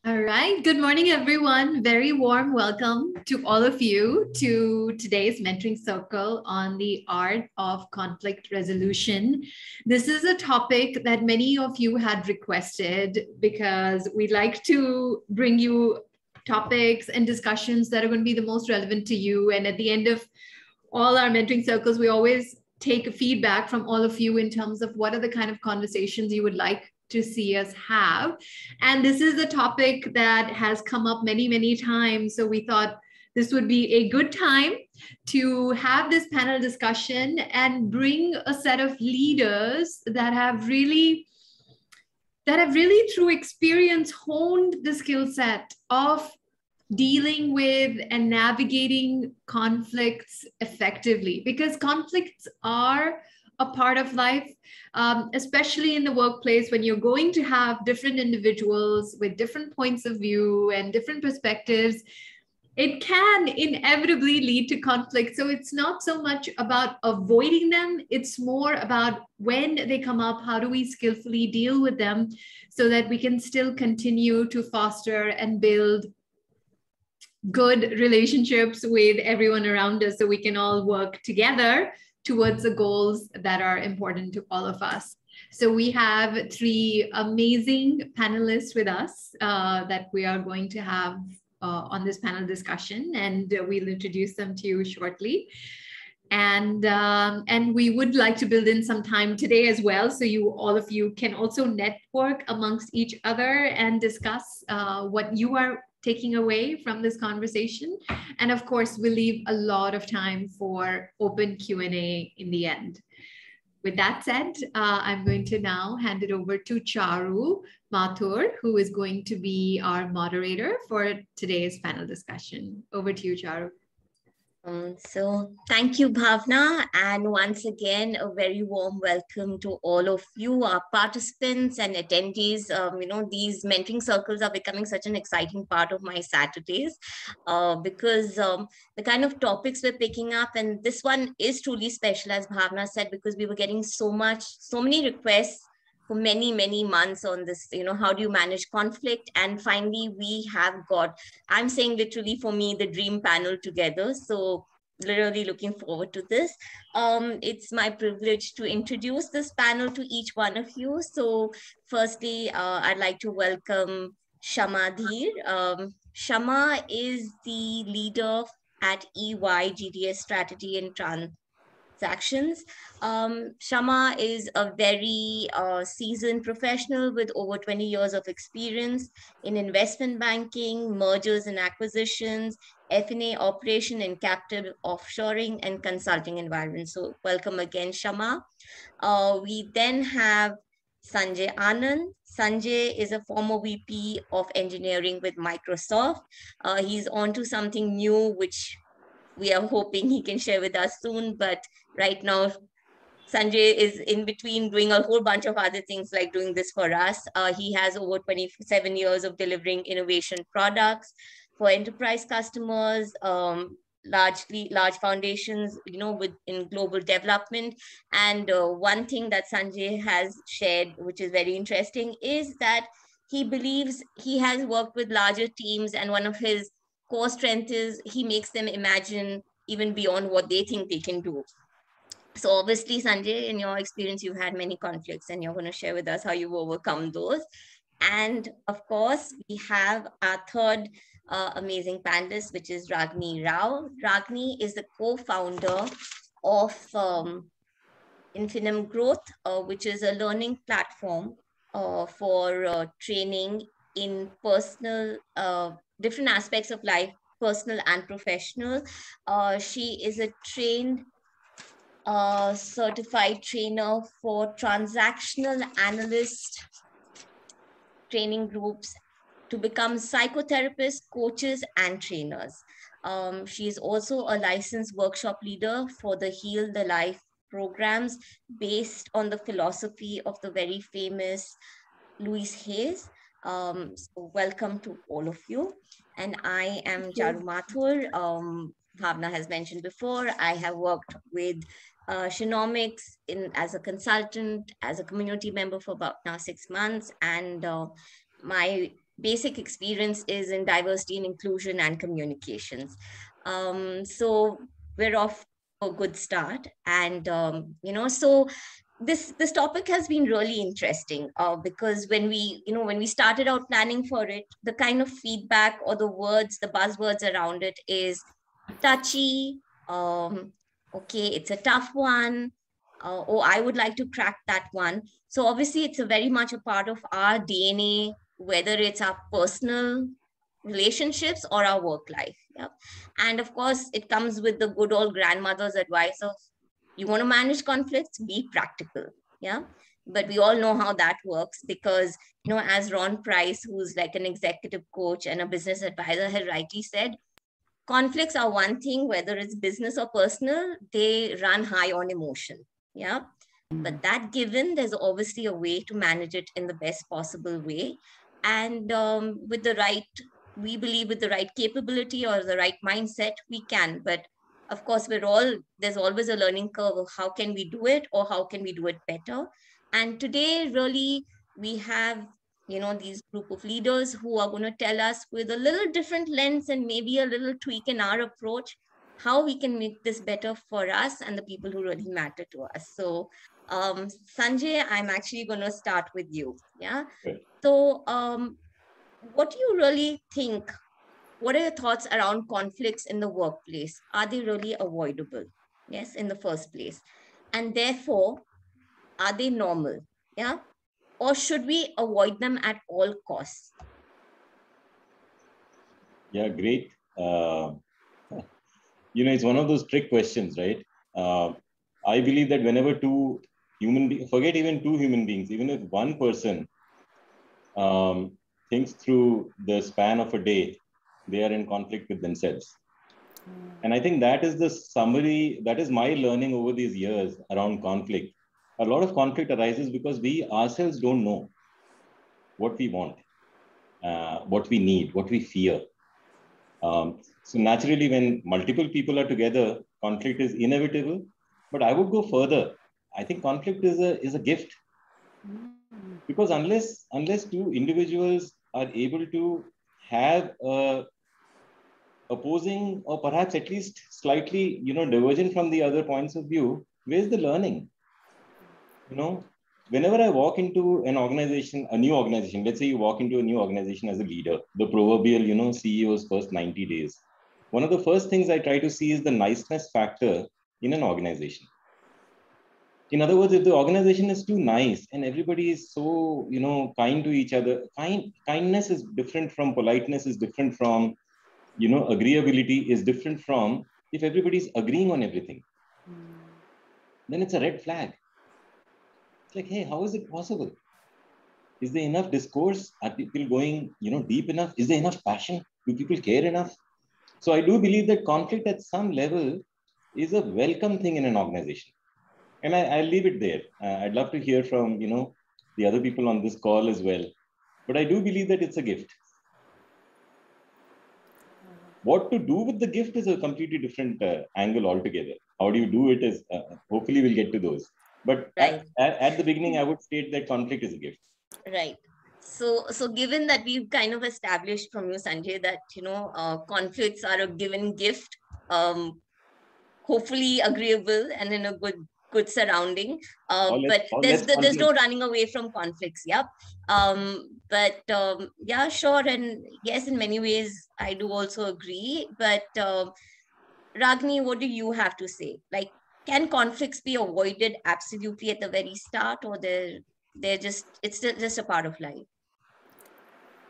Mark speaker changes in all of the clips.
Speaker 1: All right. Good morning, everyone. Very warm welcome to all of you to today's mentoring circle on the art of conflict resolution. This is a topic that many of you had requested because we'd like to bring you topics and discussions that are going to be the most relevant to you. And at the end of all our mentoring circles, we always take feedback from all of you in terms of what are the kind of conversations you would like to see us have. And this is a topic that has come up many, many times. So we thought this would be a good time to have this panel discussion and bring a set of leaders that have really through experience honed the skill set of dealing with and navigating conflicts effectively, because conflicts are a part of life, especially in the workplace when you're going to have different individuals with different points of view and different perspectives. It can inevitably lead to conflict. So it's not so much about avoiding them. It's more about when they come up, how do we skillfully deal with them so that we can still continue to foster and build good relationships with everyone around us so we can all work together towards the goals that are important to all of us. So we have three amazing panelists with us that we are going to have on this panel discussion, and we'll introduce them to you shortly. And we would like to build in some time today as well, so all of you can also network amongst each other and discuss what you are taking away from this conversation. And of course, we'll leave a lot of time for open Q&A in the end. With that said, I'm going to now hand it over to Charu Mathur, who is going to be our moderator for today's panel discussion. Over to you, Charu.
Speaker 2: So thank you, Bhavna. And once again, a very warm welcome to all of you, our participants and attendees. These mentoring circles are becoming such an exciting part of my Saturdays because the kind of topics we're picking up, and this one is truly special, as Bhavna said, because we were getting so many requests for many, many months on this, how do you manage conflict? And finally, we have got, I'm saying literally for me, the dream panel together. So literally looking forward to this. It's my privilege to introduce this panel to each one of you. So firstly, I'd like to welcome Kshama Dhir. Kshama is the leader at EY GDS Strategy and Transactions. Kshama is a very seasoned professional with over 20 years of experience in investment banking, mergers and acquisitions, F&A operation and captive offshoring and consulting environment. So welcome again, Kshama. We then have Sanjay Anand. Sanjay is a former VP of engineering with Microsoft. He's on to something new, which we are hoping he can share with us soon. But right now, Sanjay is in between doing a whole bunch of other things like doing this for us. He has over 27 years of delivering innovation products for enterprise customers, large foundations, in global development. And one thing that Sanjay has shared, which is very interesting, is that he believes he has worked with larger teams, and one of his core strength is he makes them imagine even beyond what they think they can do. So obviously, Sanjay, in your experience, you've had many conflicts, and you're going to share with us how you've overcome those. And of course, we have our third amazing panelist, which is Ragini Rao. Ragini is the co-founder of Infinum Growth, which is a learning platform for training in personal, different aspects of life, personal and professional. She is a trained certified trainer for transactional analyst training groups to become psychotherapists, coaches, and trainers. She is also a licensed workshop leader for the Heal the Life programs based on the philosophy of the very famous Louise Hayes. So welcome to all of you. And I am Charu Mathur. Bhavna has mentioned before, I have worked with Shenomics as a consultant, as a community member for about now 6 months. And my basic experience is in diversity and inclusion and communications. So we're off to a good start. And, so this topic has been really interesting because when we started out planning for it, the kind of feedback or the buzzwords around it is touchy. Okay, it's a tough one. Oh, I would like to crack that one. So obviously, it's a very much a part of our DNA, whether it's our personal relationships or our work life. Yeah. And of course, it comes with the good old grandmother's advice of you want to manage conflicts, be practical. Yeah. But we all know how that works because, as Ron Price, who's like an executive coach and a business advisor, had rightly said, conflicts are one thing, whether it's business or personal, they run high on emotion. Yeah. But that given, there's obviously a way to manage it in the best possible way. And we believe with the right capability or the right mindset, we can. But of course, there's always a learning curve of how can we do it or how can we do it better. And today, really, we have these group of leaders who are going to tell us with a little different lens and maybe a little tweak in our approach how we can make this better for us and the people who really matter to us. So Sanjay, I'm actually going to start with you. Yeah. So what do you really think? What are your thoughts around conflicts in the workplace? Are they really avoidable? Yes, in the first place. And therefore, are they normal? Yeah. Or should we avoid them at all costs?
Speaker 3: Yeah, great. It's one of those trick questions, right? I believe that whenever forget even two human beings, even if one person thinks through the span of a day, they are in conflict with themselves. And I think that is the summary, that is my learning over these years around conflict. A lot of conflict arises because we ourselves don't know what we want, what we need, what we fear. So naturally, when multiple people are together, conflict is inevitable. But I would go further. I think conflict is a gift, because unless two individuals are able to have a opposing or perhaps at least slightly divergent from the other points of view, where's the learning? Whenever I walk into an organization, a new organization, let's say you walk into a new organization as a leader, the proverbial CEO's first 90 days, one of the first things I try to see is the niceness factor in an organization. In other words, if the organization is too nice and everybody is so kind to each other, kindness is different from politeness, is different from agreeability, is different from if everybody is agreeing on everything, then it's a red flag. It's like, hey, how is it possible? Is there enough discourse? Are people going deep enough? Is there enough passion? Do people care enough? So I do believe that conflict at some level is a welcome thing in an organization. And I'll leave it there. I'd love to hear from, the other people on this call as well. But I do believe that it's a gift. What to do with the gift is a completely different angle altogether. How do you do it is, hopefully we'll get to those. But
Speaker 2: right.
Speaker 3: at the beginning, I would state that conflict is a gift.
Speaker 2: Right. So given that we've kind of established from you, Sanjay, that, conflicts are a given gift, hopefully agreeable and in a good surrounding. But there's no running away from conflicts. Yep. Yeah, sure. And yes, in many ways, I do also agree. But Ragini, what do you have to say? Like, can conflicts be avoided absolutely at the very start, or it's just a part of life?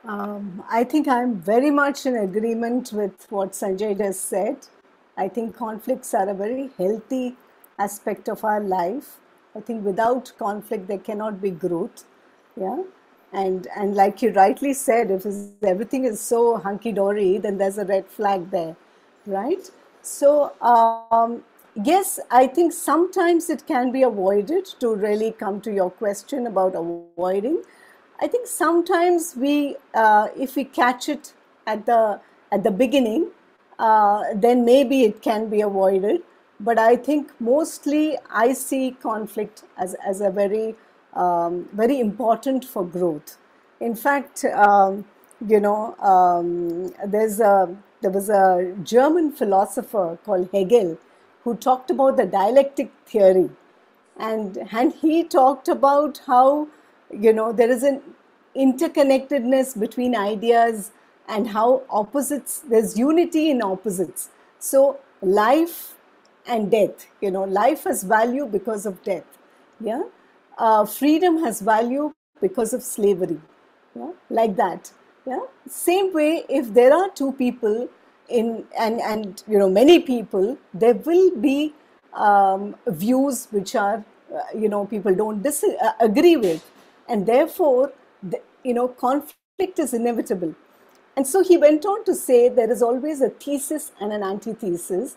Speaker 4: I think I'm very much in agreement with what Sanjay just said. I think conflicts are a very healthy aspect of our life. I think without conflict, there cannot be growth. Yeah. And like you rightly said, if everything is so hunky-dory, then there's a red flag there, right? So, yes, I think sometimes it can be avoided. To really come to your question about avoiding, I think sometimes if we catch it at the beginning, then maybe it can be avoided. But I think mostly I see conflict as a very important for growth. In fact, there was a German philosopher called Hegel who talked about the dialectic theory, and he talked about how there is an interconnectedness between ideas, and how opposites, there's unity in opposites. So life and death, life has value because of death. Yeah. Freedom has value because of slavery. Yeah, like that. Yeah, same way, if there are two people in, and many people, there will be views which are people don't agree with, and therefore conflict is inevitable. And so he went on to say there is always a thesis and an antithesis.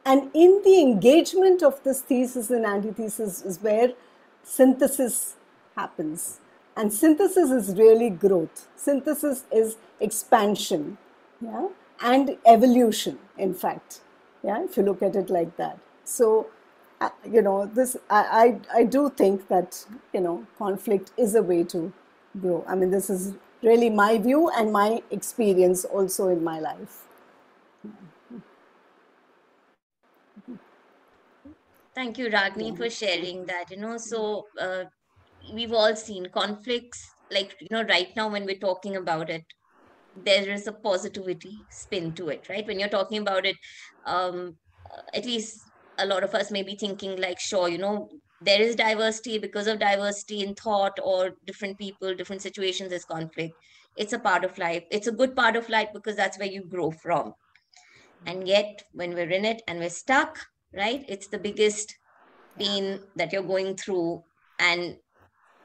Speaker 4: And in the engagement of this thesis and antithesis is where synthesis happens. And synthesis is really growth. Synthesis is expansion, yeah, and evolution, in fact, yeah, if you look at it like that. So, I do think that, conflict is a way to grow. I mean, this is really my view and my experience also in my life.
Speaker 2: Thank you, Ragini, for sharing that. So we've all seen conflicts, like, right now when we're talking about it, there is a positivity spin to it, right? When you're talking about it, at least a lot of us may be thinking like, sure, there is diversity. Because of diversity in thought or different people, different situations, there's conflict. It's a part of life. It's a good part of life because that's where you grow from. And yet when we're in it and we're stuck, right, it's the biggest pain that you're going through. And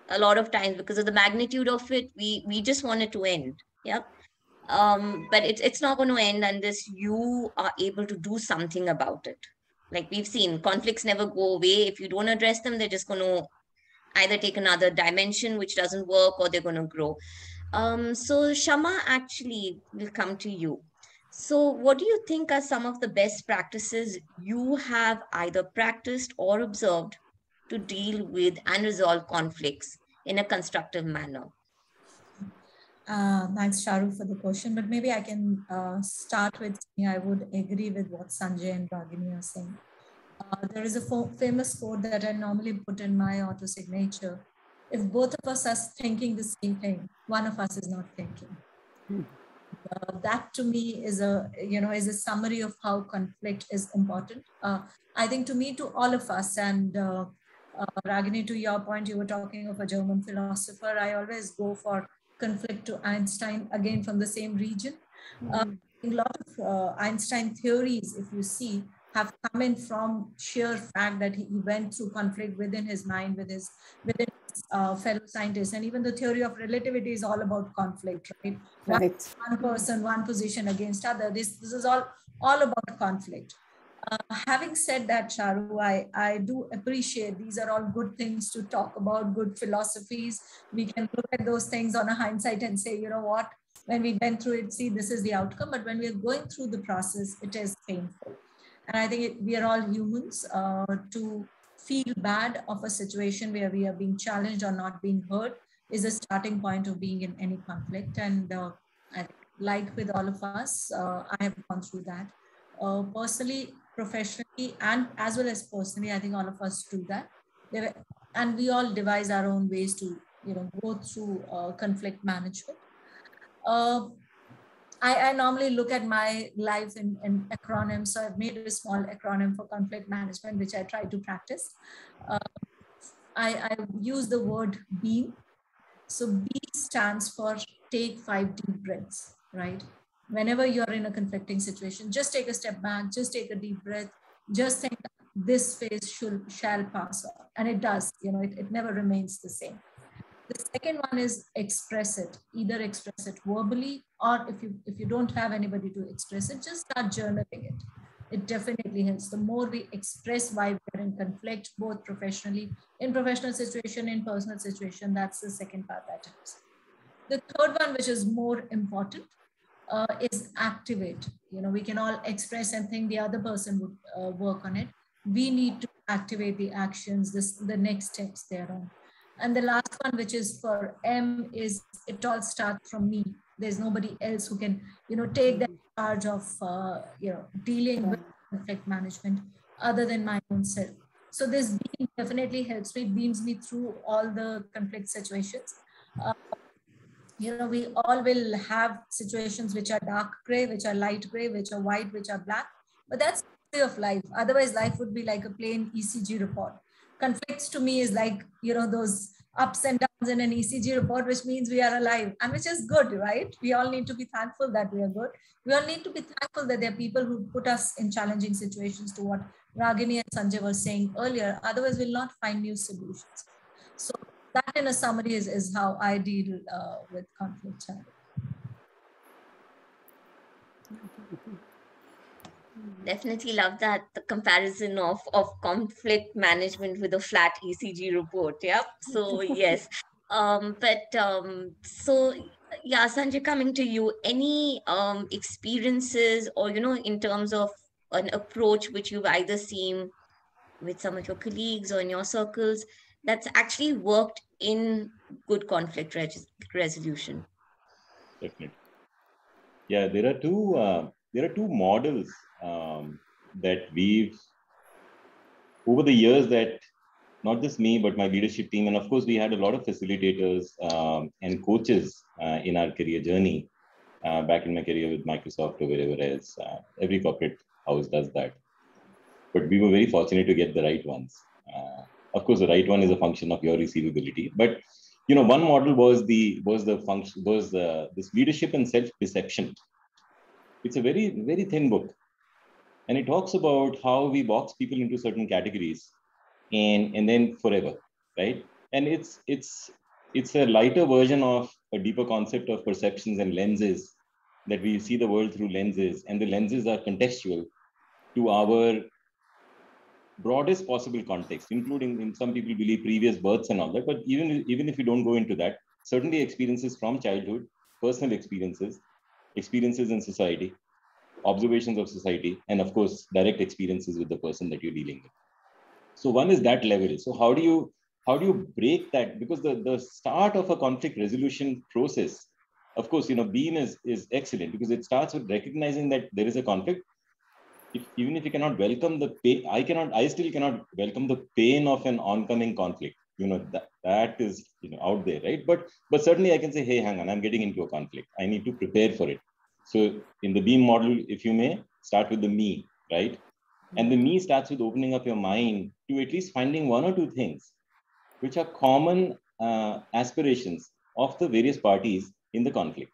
Speaker 2: a lot of times, because of the magnitude of it, we just want it to end. Yeah. But it's not going to end unless you are able to do something about it. Like we've seen, conflicts never go away. If you don't address them, they're just going to either take another dimension which doesn't work, or they're going to grow. So Kshama, actually will come to you. So what do you think are some of the best practices you have either practiced or observed to deal with and resolve conflicts in a constructive manner?
Speaker 5: Thanks, Sharu, for the question. But maybe I can start with saying I would agree with what Sanjay and Ragini are saying. There is a famous quote that I normally put in my auto signature. If both of us are thinking the same thing, one of us is not thinking. That to me is a summary of how conflict is important. I think to me, to all of us, and Ragini, to your point, you were talking of a German philosopher. I always go for conflict to Einstein, again from the same region. A lot of Einstein theories, if you see, have come in from sheer fact that he went through conflict within his mind, within his fellow scientists. And even the theory of relativity is all about conflict, right? One person, one position against other. This is all about conflict. Having said that, Charu, I do appreciate these are all good things to talk about, good philosophies. We can look at those things on a hindsight and say, you know what, when we went through it, see, this is the outcome. But when we're going through the process, it is painful. And I think we are all humans. To feel bad of a situation where we are being challenged or not being heard is a starting point of being in any conflict. And like with all of us, I have gone through that. Personally, professionally, and as well as personally, I think all of us do that. And we all devise our own ways to, go through conflict management. I normally look at my life in acronyms. So I've made a small acronym for conflict management, which I try to practice. I use the word BEAM. So B stands for take 5 deep breaths, right? Whenever you're in a conflicting situation, just take a step back, just take a deep breath, just think this phase shall pass on. And it does, it never remains the same. The second one is express it. Either express it verbally, or if you don't have anybody to express it, just start journaling it. It definitely helps. The more we express why we're in conflict, both professionally, in professional situation, in personal situation, that's the second part that helps. The third one, which is more important, is activate. We can all express and think the other person would work on it. We need to activate the actions, the next steps thereon. And the last one, which is for M, is it all starts from me. There's nobody else who can, take that charge of, dealing with conflict management other than my own self. So this beam definitely helps me, beams me through all the conflict situations. We all will have situations which are dark gray, which are light gray, which are white, which are black, but that's the way of life. Otherwise, life would be like a plain ECG report. Conflicts to me is like, those ups and downs in an ECG report, which means we are alive, and which is good, right? We all need to be thankful that we are good. We all need to be thankful that there are people who put us in challenging situations, to what Ragini and Sanjay were saying earlier. Otherwise, we'll not find new solutions. So that, in a summary, is how I deal with conflict.
Speaker 2: Definitely love that, the comparison of conflict management with a flat ECG report. Yeah. So yes. So yeah, Sanjay, coming to you, any experiences, or in terms of an approach which you've either seen with some of your colleagues or in your circles that's actually worked in good conflict resolution?
Speaker 3: Definitely. Yeah, there are two models that we've, over the years, that not just me, but my leadership team, and of course, we had a lot of facilitators and coaches in our career journey. Back in my career with Microsoft or wherever else, every corporate house does that. But we were very fortunate to get the right ones. Of course, the right one is a function of your receivability. But one model was this leadership and self-deception. It's a very, very thin book, and it talks about how we box people into certain categories, and then forever, right? And it's a lighter version of a deeper concept of perceptions and lenses, that we see the world through lenses, and the lenses are contextual to our broadest possible context, including, in some people believe, previous births and all that. But even if you don't go into that, certainly experiences from childhood, personal experiences in society, observations of society, and of course, direct experiences with the person that you're dealing with. So one is that level. So how do you break that? Because the start of a conflict resolution process, of course, Beam is excellent, because it starts with recognizing that there is a conflict. Even if you cannot welcome the pain, I still cannot welcome the pain of an oncoming conflict. That is out there, right? But certainly I can say, hey, hang on, I'm getting into a conflict. I need to prepare for it. So in the Beam model, if you may, start with the me, right? And the me starts with opening up your mind to at least finding one or two things which are common aspirations of the various parties in the conflict.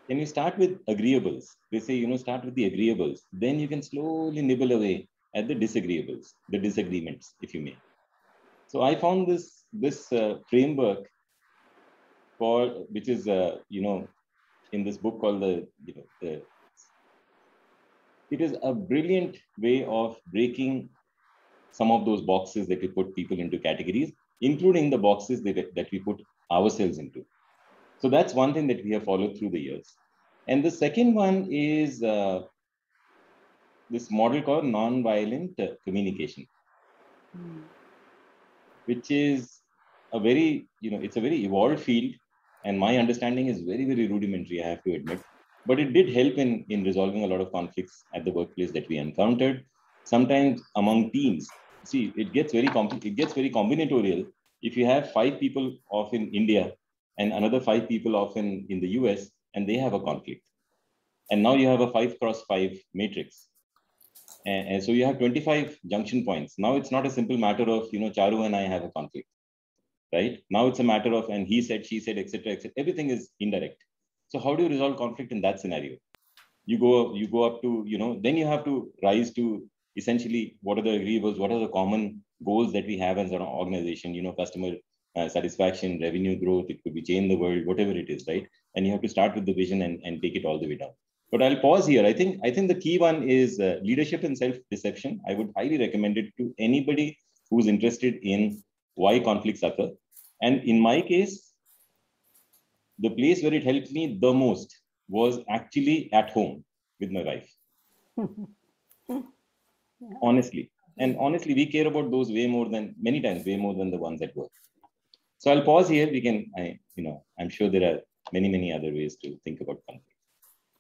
Speaker 3: Then you start with agreeables. They say, start with the agreeables. Then you can slowly nibble away at the disagreeables, the disagreements, if you may. So I found this framework which is, in this book called it is a brilliant way of breaking some of those boxes that we put people into categories, including the boxes that we put ourselves into. So that's one thing that we have followed through the years. And the second one is this model called non-violent communication, which is a very, it's a very evolved field. And my understanding is very, very rudimentary, I have to admit. But it did help in resolving a lot of conflicts at the workplace that we encountered. Sometimes among teams, see, it gets very combinatorial. If you have 5 people off in India and another 5 people off in the US, and they have a conflict, and now you have a 5x5 matrix, and so you have 25 junction points. Now it's not a simple matter of Charu and I have a conflict, right? Now it's a matter of, and he said, she said, etc., etc. Everything is indirect. So how do you resolve conflict in that scenario? You go up to, then you have to rise to essentially what are the agreeables, what are the common goals that we have as an organization, customer satisfaction, revenue growth, it could be change the world, whatever it is, right? And you have to start with the vision and take it all the way down. But I'll pause here. I think the key one is leadership and self-deception. I would highly recommend it to anybody who's interested in why conflicts occur. And in my case, the place where it helped me the most was actually at home with my wife. Honestly. And honestly, we care about those many times way more than the ones at work. So I'll pause here. We can, I'm sure there are many other ways to think about conflict.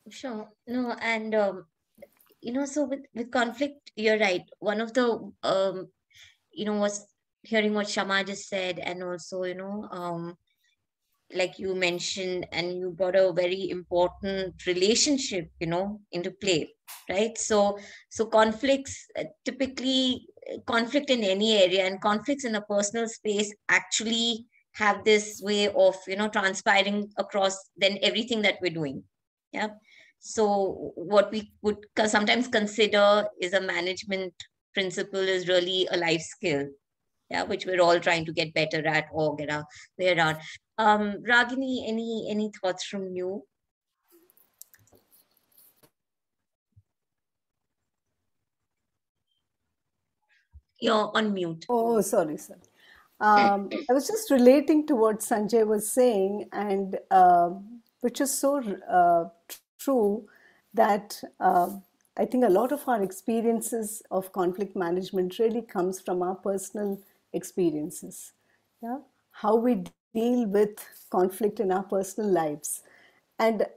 Speaker 2: Sure. No, and so with conflict, you're right. One of the was hearing what Kshama just said, and also, like you mentioned, and you brought a very important relationship, into play, right? So conflicts, typically conflict in any area and conflicts in a personal space actually have this way of, transpiring across then everything that we're doing. Yeah. So what we would sometimes consider is a management principle is really a life skill, yeah, which we're all trying to get better at or get our way around. Ragini, any thoughts from you? You're on mute.
Speaker 4: Oh, sorry. I was just relating to what Sanjay was saying, and which is so true that I think a lot of our experiences of conflict management really comes from our personal experiences. Yeah, how we deal with conflict in our personal lives, and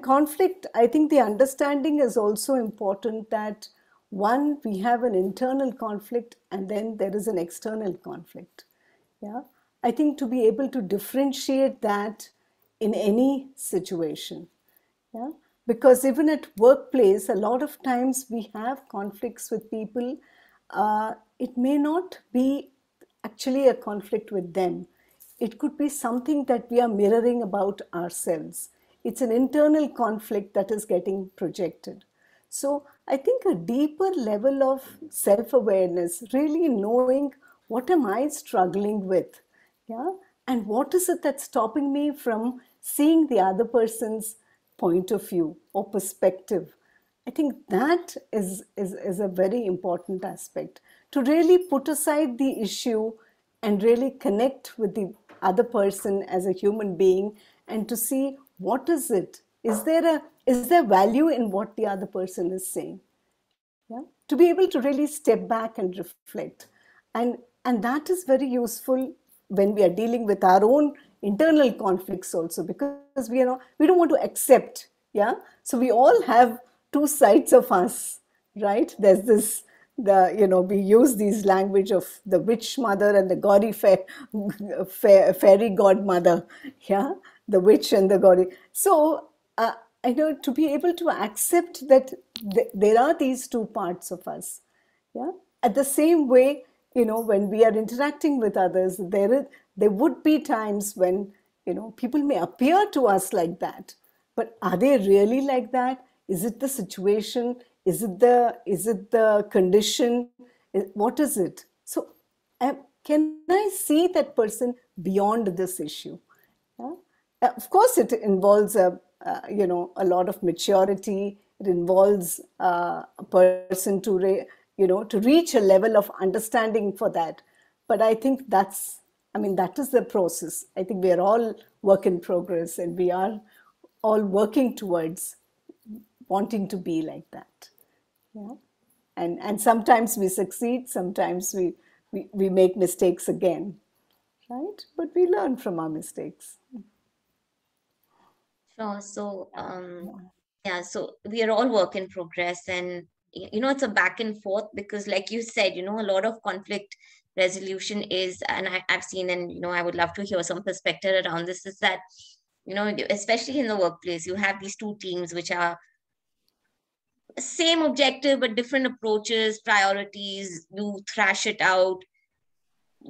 Speaker 4: conflict, I think the understanding is also important that one, we have an internal conflict and then there is an external conflict. Yeah. I think to be able to differentiate that in any situation. Yeah. Because even at workplace, a lot of times we have conflicts with people. It may not be actually a conflict with them. It could be something that we are mirroring about ourselves. It's an internal conflict that is getting projected. So I think a deeper level of self-awareness, really knowing what am I struggling with, yeah, and what is it that's stopping me from seeing the other person's point of view or perspective. I think that is a very important aspect to really put aside the issue and really connect with the other person as a human being and to see what is it. Is there value in what the other person is saying? Yeah, to be able to really step back and reflect, and that is very useful when we are dealing with our own internal conflicts also, because we don't want to accept. Yeah, so we all have two sides of us, right? There's this, we use these language of the witch mother and the gaudy fairy godmother. Yeah, the witch and the gaudy. So I know, to be able to accept that there are these two parts of us. Yeah. At the same way, when we are interacting with others, there would be times when, people may appear to us like that, but are they really like that? Is it the situation? Is it the condition? What is it? So, can I see that person beyond this issue? Yeah? Of course, it involves a lot of maturity. It involves a person to reach a level of understanding for that. But I think that is the process. I think we are all work in progress, and we are all working towards wanting to be like that. Yeah, and sometimes we succeed, sometimes we make mistakes again, right? But we learn from our mistakes.
Speaker 2: Sure. So, yeah, so we are all work in progress, and it's a back and forth because, like you said, a lot of conflict resolution is, and I've seen, and I would love to hear some perspective around this, is that, especially in the workplace, you have these two teams which are same objective but different approaches, priorities. You thrash it out,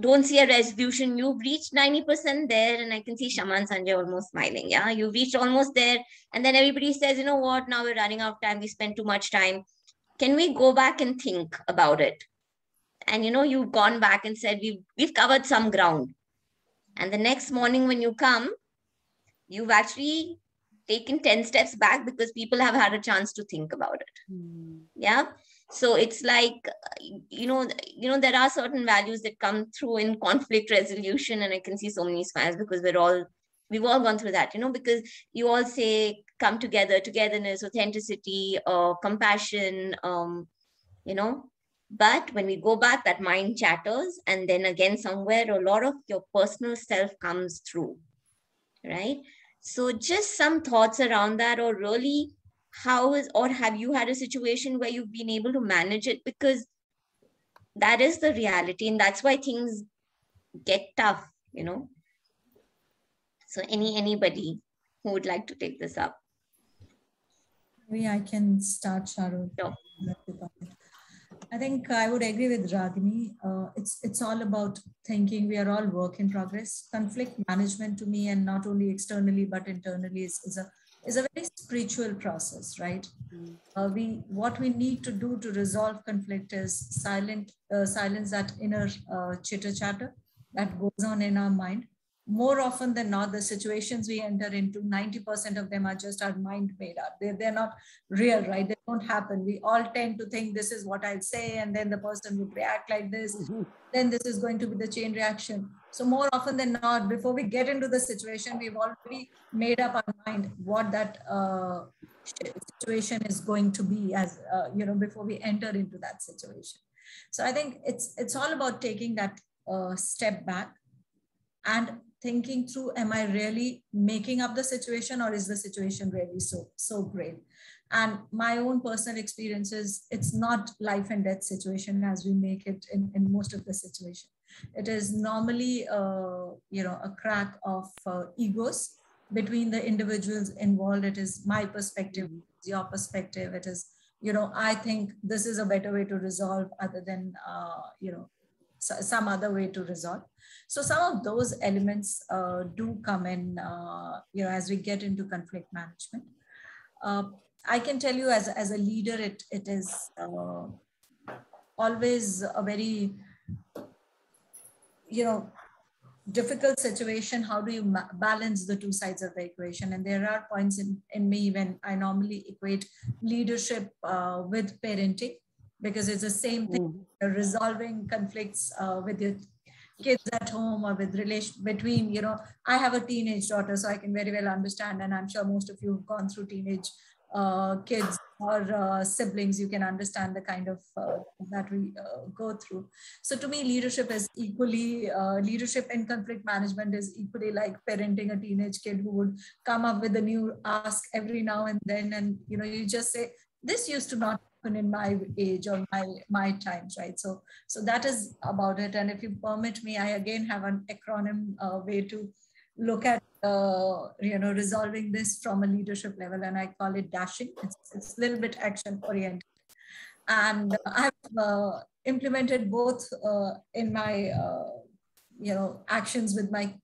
Speaker 2: don't see a resolution. You've reached 90% there, and I can see Kshama and Sanjay almost smiling. Yeah, you've reached almost there, and then everybody says, you know what, now we're running out of time, we spent too much time, can we go back and think about it? And you've gone back and said, we've covered some ground, and the next morning when you come, you've actually taken 10 steps back because people have had a chance to think about it. Yeah. So it's like, there are certain values that come through in conflict resolution, and I can see so many smiles because we've all gone through that, because you all say come together, togetherness, authenticity, compassion, but when we go back, that mind chatters, and then again somewhere a lot of your personal self comes through, right? So just some thoughts around that, or really or have you had a situation where you've been able to manage it? Because that is the reality, and that's why things get tough, you know. So anybody who would like to take this up?
Speaker 5: Maybe I can start, Sharu.
Speaker 2: No.
Speaker 5: I think I would agree with Ragini. It's all about thinking. We are all work in progress. Conflict management to me, and not only externally but internally, is a very spiritual process, right? What we need to do to resolve conflict is silence that inner chitter chatter that goes on in our mind. More often than not, the situations we enter into, 90% of them are just our mind made up. They're not real, right? They don't happen. We all tend to think this is what I'll say, and then the person would react like this. Then this is going to be the chain reaction. So more often than not, before we get into the situation, we've already made up our mind what that situation is going to be, as before we enter into that situation. So I think it's all about taking that step back and thinking through, am I really making up the situation, or is the situation really so great? And my own personal experience is, it's not life and death situation as we make it in most of the situation. It is normally a crack of egos between the individuals involved. It is my perspective, your perspective. It is, I think this is a better way to resolve other than some other way to resolve. So some of those elements do come in, as we get into conflict management. I can tell you, as a leader, it is always a very, difficult situation. How do you balance the two sides of the equation? And there are points in me when I normally equate leadership with parenting, because it's the same thing. You're resolving conflicts with your kids at home, or with relation between, I have a teenage daughter, so I can very well understand, and I'm sure most of you have gone through teenage kids or siblings. You can understand the kind of that we go through. So to me, leadership is equally, leadership in conflict management is equally like parenting a teenage kid who would come up with a new ask every now and then, and you just say, this used to not happen in my age or my times, right? So that is about it. And if you permit me, I again have an acronym way to look at resolving this from a leadership level, and I call it dashing. It's a little bit action oriented, and I've implemented both in my actions with my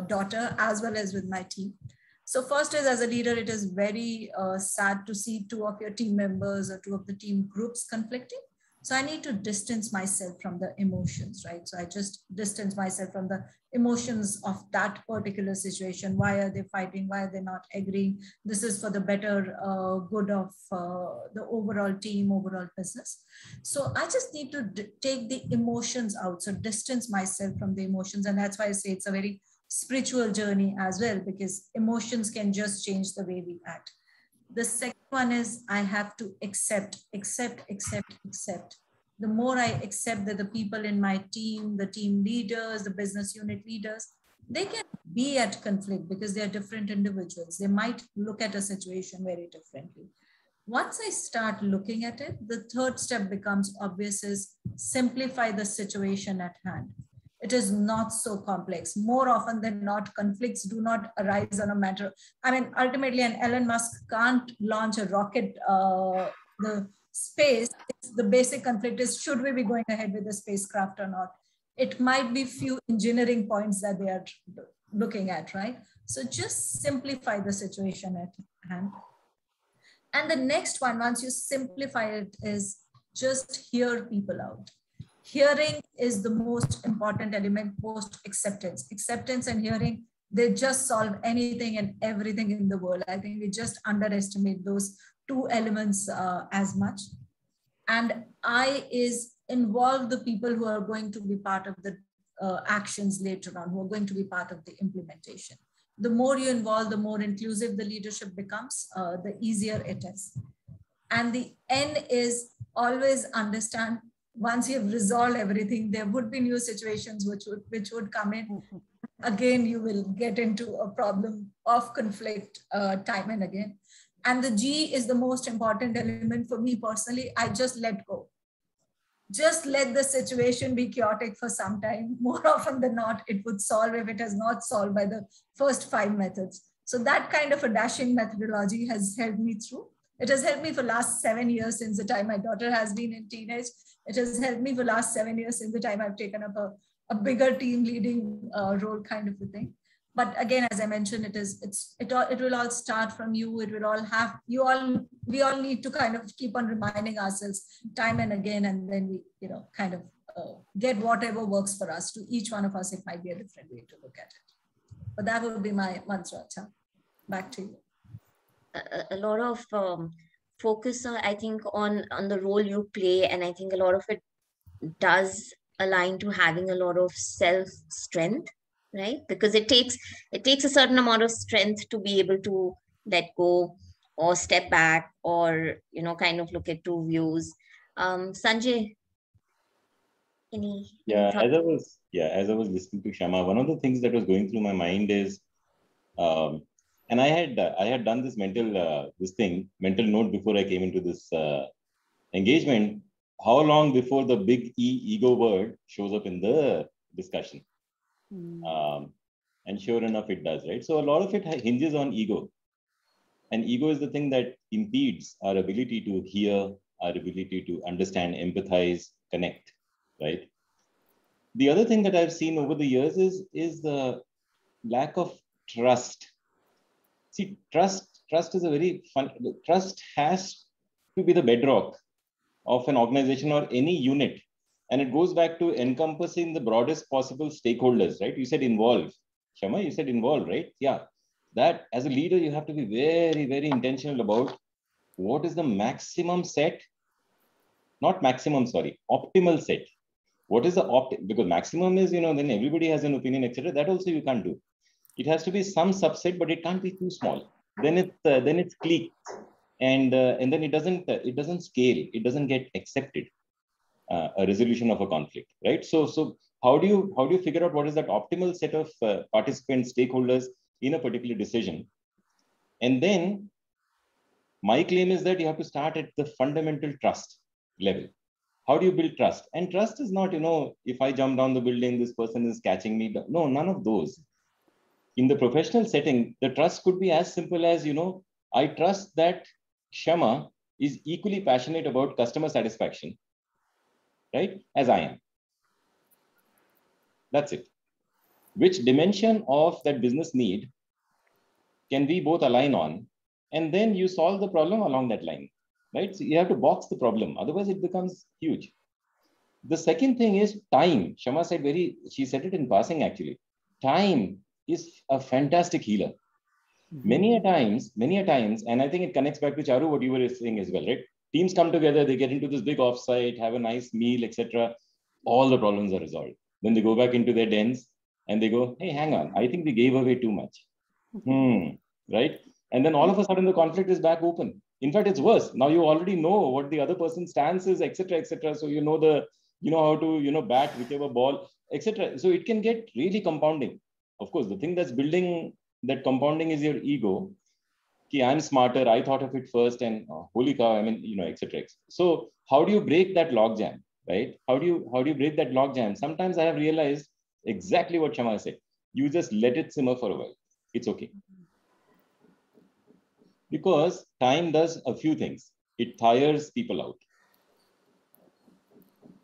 Speaker 5: daughter as well as with my team. So first is, as a leader, it is very sad to see two of your team members or two of the team groups conflicting. So I need to distance myself from the emotions, right? So I just distance myself from the emotions of that particular situation. Why are they fighting? Why are they not agreeing? This is for the better good of the overall team, overall business. So I just need to take the emotions out. So distance myself from the emotions. And that's why I say it's a very spiritual journey as well, because emotions can just change the way we act. The second one is, I have to accept. The more I accept that the people in my team, the team leaders, the business unit leaders, they can be at conflict because they are different individuals. They might look at a situation very differently. Once I start looking at it, the third step becomes obvious, is simplify the situation at hand. It is not so complex. More often than not, conflicts do not arise on a matter. I mean, ultimately, an Elon Musk can't launch a rocket, the space. The basic conflict is, should we be going ahead with the spacecraft or not? It might be few engineering points that they are looking at, right? So just simplify the situation at hand. And the next one, once you simplify it, is just hear people out. Hearing is the most important element, post acceptance. Acceptance and hearing, they just solve anything and everything in the world. I think we just underestimate those two elements as much. And I is involve the people who are going to be part of the actions later on, who are going to be part of the implementation. The more you involve, the more inclusive the leadership becomes, the easier it is. And the end is, always understand, once you have resolved everything, there would be new situations which would come in. again, you will get into a problem of conflict time and again. And the G is the most important element for me personally. I just let go. Just let the situation be chaotic for some time. More often than not, it would solve if it has not solved by the first 5 methods. So that kind of a dashing methodology has helped me through. It has helped me for last 7 years since the time my daughter has been in teenage. It has helped me for last 7 years since the time I've taken up a bigger team leading role kind of a thing. But again, as I mentioned, it will all start from you. It will all have, we all need to kind of keep on reminding ourselves time and again, and then we, kind of get whatever works for us. To each one of us, it might be a different way to look at it. But that would be my mantra. Back to you.
Speaker 2: A lot of focus, I think, on the role you play, and I think a lot of it does align to having a lot of self-strength, right? Because it takes a certain amount of strength to be able to let go or step back or kind of look at two views. Sanjay, any
Speaker 3: as
Speaker 2: thoughts?
Speaker 3: I was listening to Kshama, one of the things that was going through my mind is, and I had done this mental note before I came into this engagement. How long before the big ego word shows up in the discussion? And sure enough, it does, right? So a lot of it hinges on ego. And ego is the thing that impedes our ability to hear, our ability to understand, empathize, connect, right? The other thing that I've seen over the years is the lack of trust. See, trust is a very fun. Trust has to be the bedrock of an organization or any unit. And it goes back to encompassing the broadest possible stakeholders, right? You said involve. Kshama, you said involve, right? Yeah. That as a leader, you have to be very, very intentional about what is the maximum set, not maximum, sorry, optimal set. What is the because maximum is, then everybody has an opinion, etc. That also you can't do. It has to be some subset, but it can't be too small. Then it's cliqued, and then it doesn't scale. It doesn't get accepted. A resolution of a conflict, right? So how do you figure out what is that optimal set of participants, stakeholders in a particular decision? And then my claim is that you have to start at the fundamental trust level. How do you build trust? And trust is not, if I jump down the building, this person is catching me. No, none of those. In the professional setting, the trust could be as simple as, I trust that Kshama is equally passionate about customer satisfaction, right, as I am. That's it. Which dimension of that business need can we both align on? And then you solve the problem along that line, right? So you have to box the problem. Otherwise, it becomes huge. The second thing is time. Kshama said she said it in passing, actually. Time is a fantastic healer. Many a times, and I think it connects back to Charu, what you were saying as well, right? Teams come together, they get into this big offsite, have a nice meal, etc. All the problems are resolved. Then they go back into their dens and they go, hey, hang on, I think we gave away too much. Right? And then all of a sudden the conflict is back open. In fact, it's worse. Now you already know what the other person's stance is, etc., etc. So you know how to, bat whichever ball, etc. So it can get really compounding. Of course, the thing that's building that compounding is your ego. Okay, I'm smarter. I thought of it first, and holy cow, etc. So how do you break that logjam, right? How do you break that logjam? Sometimes I have realized exactly what Kshama said. You just let it simmer for a while. It's okay. Because time does a few things. It tires people out.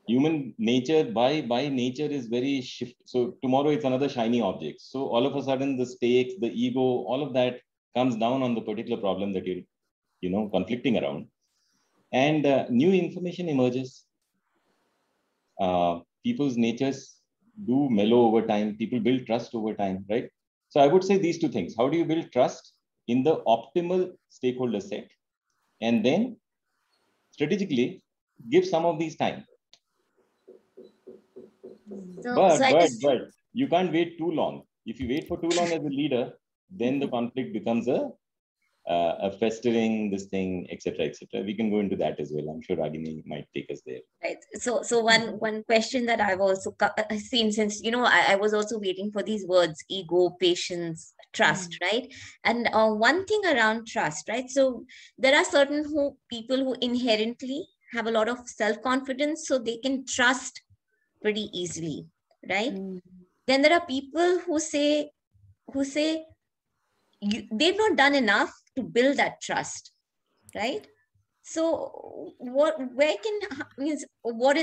Speaker 3: Human nature by nature is very shift. So tomorrow it's another shiny object. So all of a sudden the stakes, the ego, all of that comes down on the particular problem that you're conflicting around. And new information emerges. People's natures do mellow over time. People build trust over time, right? So I would say these two things. How do you build trust in the optimal stakeholder set? And then strategically give some of these time. But you can't wait too long. If you wait for too long as a leader, then the conflict becomes a festering this thing, etc., etc. We can go into that as well. I'm sure Ragini might take us there.
Speaker 2: Right. So one question that I've also seen, since I was also waiting for these words: ego, patience, trust, right? And one thing around trust, right? So there are certain people who inherently have a lot of self-confidence, so they can trust pretty easily, right? Then there are people who say they've not done enough to build that trust, right? So what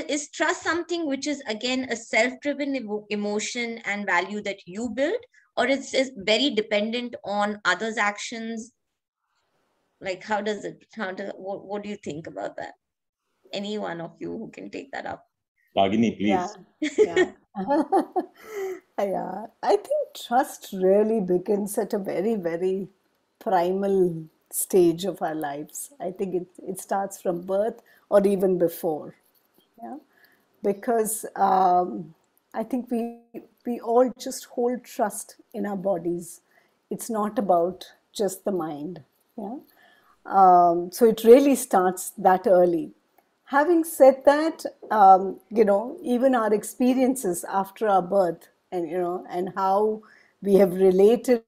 Speaker 2: is trust something which is again a self-driven emotion and value that you build, or is very dependent on others' actions? Like what do you think about that? Any one of you who can take that up.
Speaker 3: Ragini, please.
Speaker 4: Yeah. Yeah. I think trust really begins at a very, very primal stage of our lives. I think it starts from birth or even before. Yeah. Because I think we all just hold trust in our bodies. It's not about just the mind. Yeah. So it really starts that early. Having said that, even our experiences after our birth, and how we have related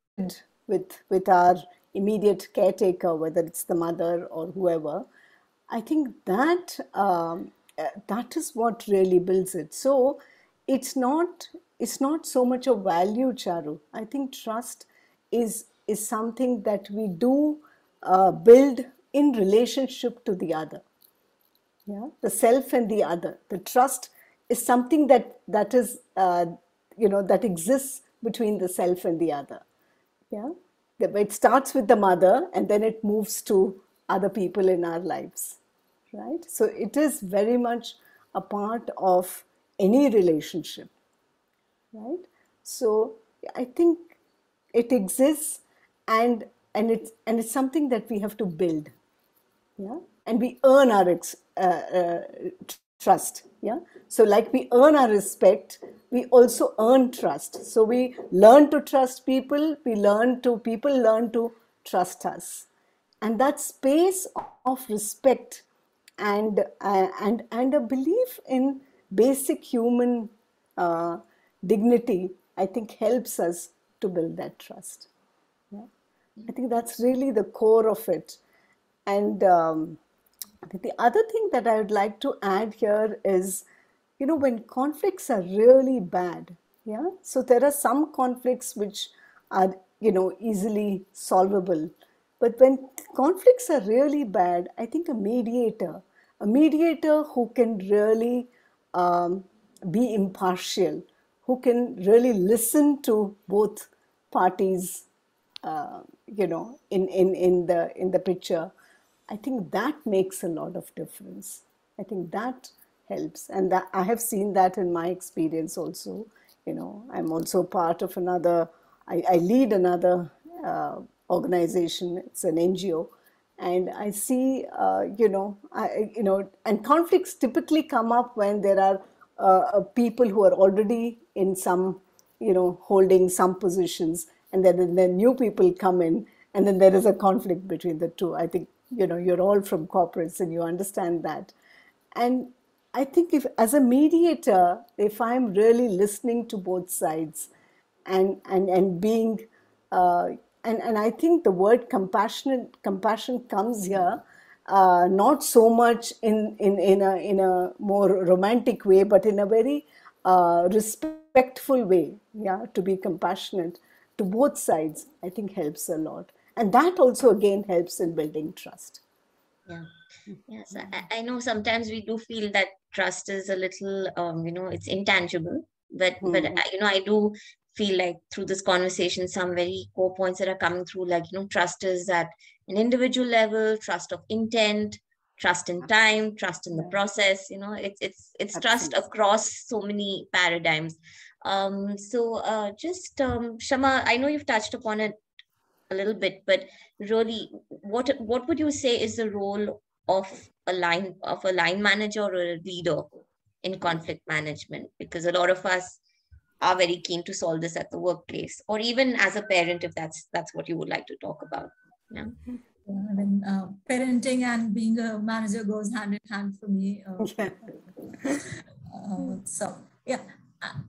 Speaker 4: with our immediate caretaker, whether it's the mother or whoever, I think that is what really builds it. So it's not so much a value, Charu. I think trust is something that we do build in relationship to the other. Yeah, the self and the other. The trust is something that is that exists between the self and the other. Yeah, it starts with the mother and then it moves to other people in our lives, right? So it is very much a part of any relationship, right? So I think it exists, and it's something that we have to build. Yeah, and we earn our trust. Yeah, so like we earn our respect, we also earn trust. So we learn to trust people, people learn to trust us, and that space of respect and a belief in basic human uh, dignity, I think, helps us to build that trust. Yeah, I think that's really the core of it. And I think the other thing that I would like to add here is, when conflicts are really bad, yeah, so there are some conflicts which are, easily solvable. But when conflicts are really bad, I think a mediator who can really be impartial, who can really listen to both parties, in the picture, I think that makes a lot of difference. I think that helps, and that I have seen that in my experience also. I'm also part of another. I lead another organization. It's an NGO, and I see, and conflicts typically come up when there are people who are already in some, holding some positions, and then new people come in, and then there is a conflict between the two. I think, you're all from corporates and you understand that. And I think, if as a mediator, if I'm really listening to both sides and being uh, and I think the word compassion comes here, not so much in a more romantic way, but in a very respectful way. Yeah, to be compassionate to both sides, I think, helps a lot, and that also again helps in building trust.
Speaker 2: Yeah. Yes, I know sometimes we do feel that trust is a little, it's intangible, but I do feel like through this conversation, some very core points that are coming through, like, trust is at an individual level, trust of intent, trust in time, trust in the process. It's trust across so many paradigms. Kshama, I know you've touched upon it a little bit, but really, what would you say is the role of a line manager or a leader in conflict management? Because a lot of us are very keen to solve this at the workplace, or even as a parent, if that's what you would like to talk about. Yeah.
Speaker 5: I mean, parenting and being a manager goes hand in hand for me. So yeah,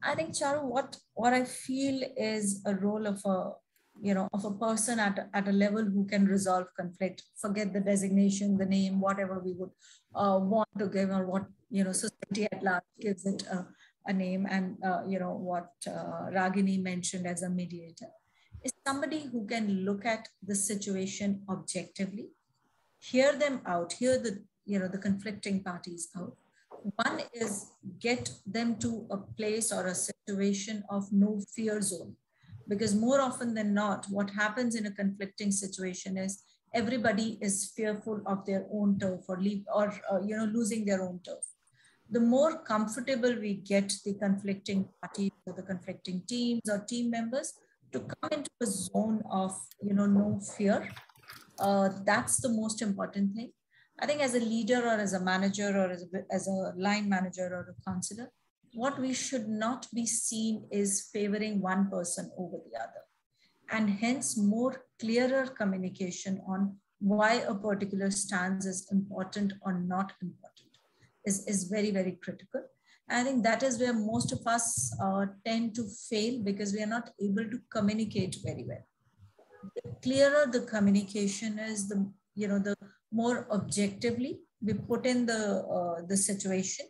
Speaker 5: I think, Charu, what I feel is a role of a person at a level who can resolve conflict. Forget the designation, the name, whatever we would want to give, or what society at large gives it a name, and what Ragini mentioned as a mediator is somebody who can look at the situation objectively, hear them out, hear the conflicting parties out. One is get them to a place or a situation of no fear zone, because more often than not, what happens in a conflicting situation is everybody is fearful of their own turf, or losing their own turf. The more comfortable we get the conflicting parties or the conflicting teams or team members to come into a zone of no fear, that's the most important thing. I think as a leader or as a manager or as a line manager or a counselor, what we should not be seen is favoring one person over the other. And hence more clearer communication on why a particular stance is important or not important is very, very critical. I think that is where most of us tend to fail, because we are not able to communicate very well. The clearer the communication is, the more objectively we put in the situation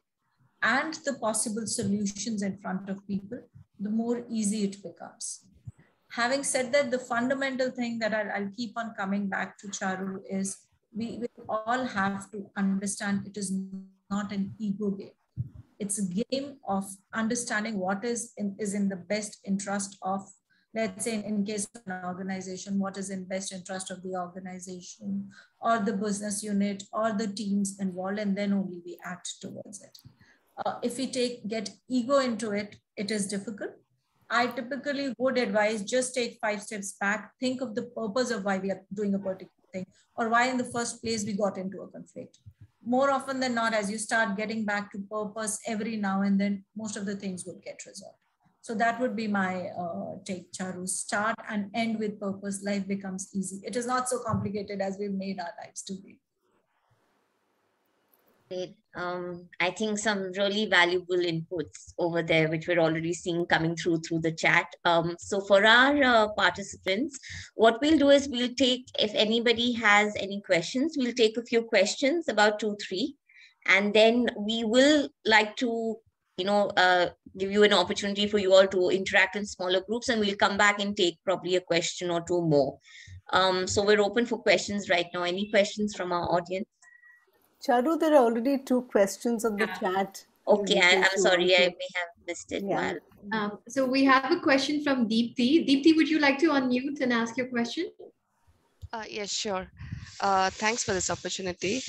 Speaker 5: and the possible solutions in front of people, the more easy it becomes. Having said that, the fundamental thing that I'll keep on coming back to, Charu, is we all have to understand it is not an ego game. It's a game of understanding what is in the best interest of, let's say in case of an organization, what is in best interest of the organization or the business unit or the teams involved, and then only we act towards it. If we get ego into it, it is difficult. I typically would advise just take 5 steps back, think of the purpose of why we are doing a particular thing, or why in the first place we got into a conflict. More often than not, as you start getting back to purpose every now and then, most of the things would get resolved. So that would be my take, Charu. Start and end with purpose. Life becomes easy. It is not so complicated as we've made our lives to be.
Speaker 2: Great. I think some really valuable inputs over there, which we're already seeing coming through the chat. So for our participants, what we'll do is we'll take, if anybody has any questions, we'll take a few questions, about 2, 3, and then we will like to, give you an opportunity for you all to interact in smaller groups, and we'll come back and take probably a question or 2 more. So we're open for questions right now. Any questions from our audience?
Speaker 4: Charu, there are already 2 questions on the chat.
Speaker 2: Okay, I'm sorry, I may have missed it.
Speaker 4: Yeah.
Speaker 1: So we have a question from Deepthi. Deepthi, would you like to unmute and ask your question?
Speaker 6: Yes, sure. Thanks for this opportunity.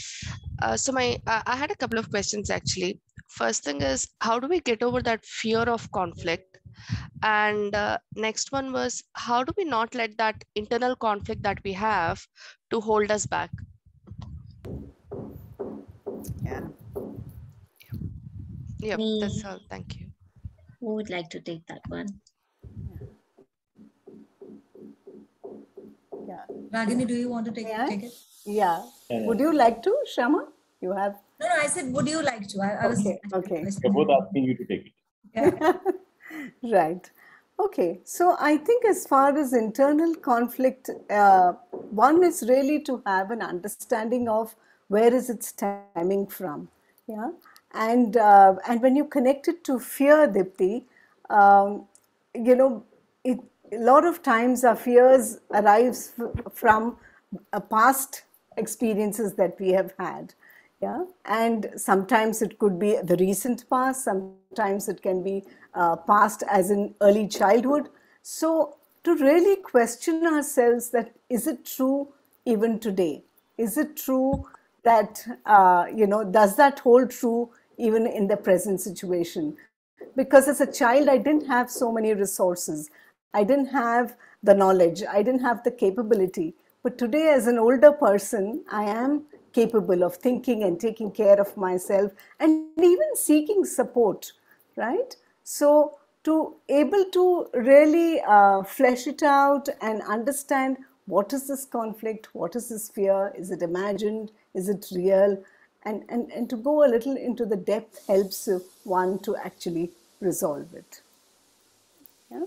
Speaker 6: So I had a couple of questions actually. First thing is, how do we get over that fear of conflict? And next one was, how do we not let that internal conflict that we have to hold us back? Yeah, that's all. Thank you.
Speaker 2: Who would like to take that one?
Speaker 4: Yeah.
Speaker 5: Ragini, do you want to take it?
Speaker 4: Yeah. Would you like to, Kshama? You have.
Speaker 5: No, I said, would you like to? I was.
Speaker 4: Okay.
Speaker 3: We're both asking you to take it.
Speaker 5: Yeah.
Speaker 4: Right. Okay. So I think as far as internal conflict, one is really to have an understanding of where is it stemming from. Yeah. And when you connect it to fear, Dipti, a lot of times our fears arise from past experiences that we have had. Yeah, and sometimes it could be the recent past, sometimes it can be past as in early childhood. So to really question ourselves that, is it true even today? Is it true that, does that hold true even in the present situation? Because as a child, I didn't have so many resources. I didn't have the knowledge. I didn't have the capability. But today, as an older person, I am capable of thinking and taking care of myself and even seeking support, right? So to able to really flesh it out and understand what is this conflict? What is this fear? Is it imagined? Is it real? And to go a little into the depth helps one to actually resolve it. Yeah?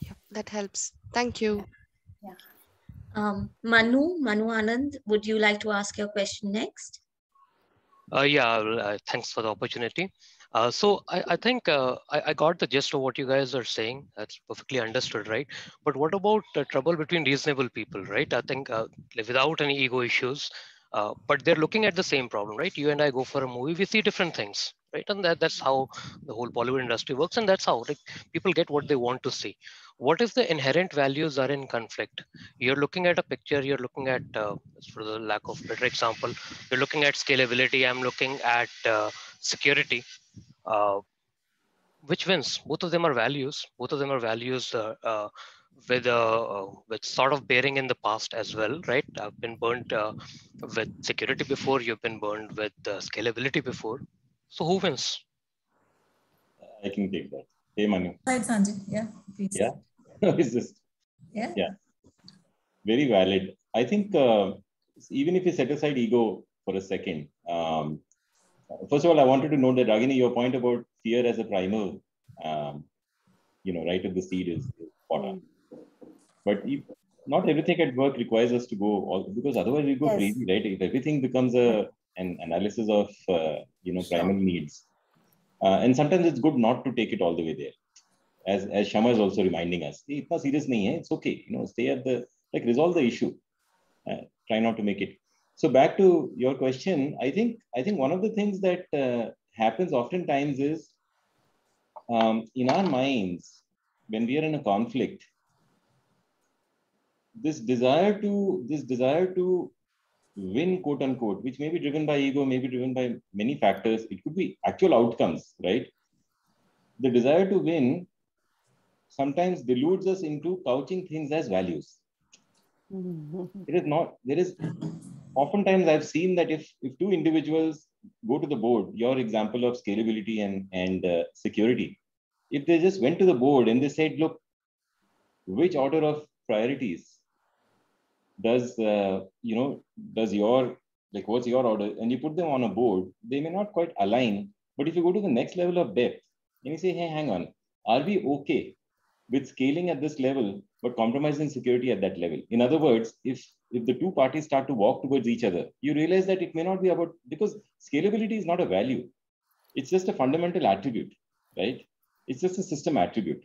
Speaker 6: Yeah, that helps. Thank you.
Speaker 4: Yeah.
Speaker 2: Manu Anand, would you like to ask your question next?
Speaker 7: Thanks for the opportunity. So I think I got the gist of what you guys are saying. That's perfectly understood, right? But what about trouble between reasonable people, right? I think without any ego issues, but they're looking at the same problem, right? You and I go for a movie, we see different things, right? And that's how the whole Bollywood industry works, and that's how like people get what they want to see. What if the inherent values are in conflict? You're looking at a picture, you're looking at, for the lack of better example, you're looking at scalability, I'm looking at security. Which wins? Both of them are values. Both of them are values with sort of bearing in the past as well, right? I've been burnt with security before. You've been burned with scalability before. So who wins?
Speaker 3: I can take that. Hey, Manu.
Speaker 5: Right, Sanjay. Yeah, please.
Speaker 3: Yeah. It's just,
Speaker 5: Yeah.
Speaker 3: Very valid. I think even if you set aside ego for a second, first of all, I wanted to note that, Ragini, your point about fear as a primal, right at the seed is spot on. But not everything at work requires us to go, because otherwise we go crazy, right? If everything becomes an analysis of, primal needs. And sometimes it's good not to take it all the way there. As Kshama is also reminding us, it's serious nahi hai, it's okay, stay at the, resolve the issue. Try not to make it. So back to your question, I think one of the things that happens oftentimes is in our minds, when we are in a conflict, this desire to win, quote unquote, which may be driven by ego, may be driven by many factors. It could be actual outcomes, right? The desire to win sometimes deludes us into couching things as values. It is not. There is oftentimes I've seen that if two individuals go to the board, your example of scalability and security, if they just went to the board and they said, look, which order of priorities does your, what's your order? And you put them on a board, they may not quite align. But if you go to the next level of depth and you say, hey, hang on, are we okay with scaling at this level, but compromising security at that level? In other words, if the two parties start to walk towards each other, you realize that it may not be about, because scalability is not a value. It's just a fundamental attribute, right? It's just a system attribute.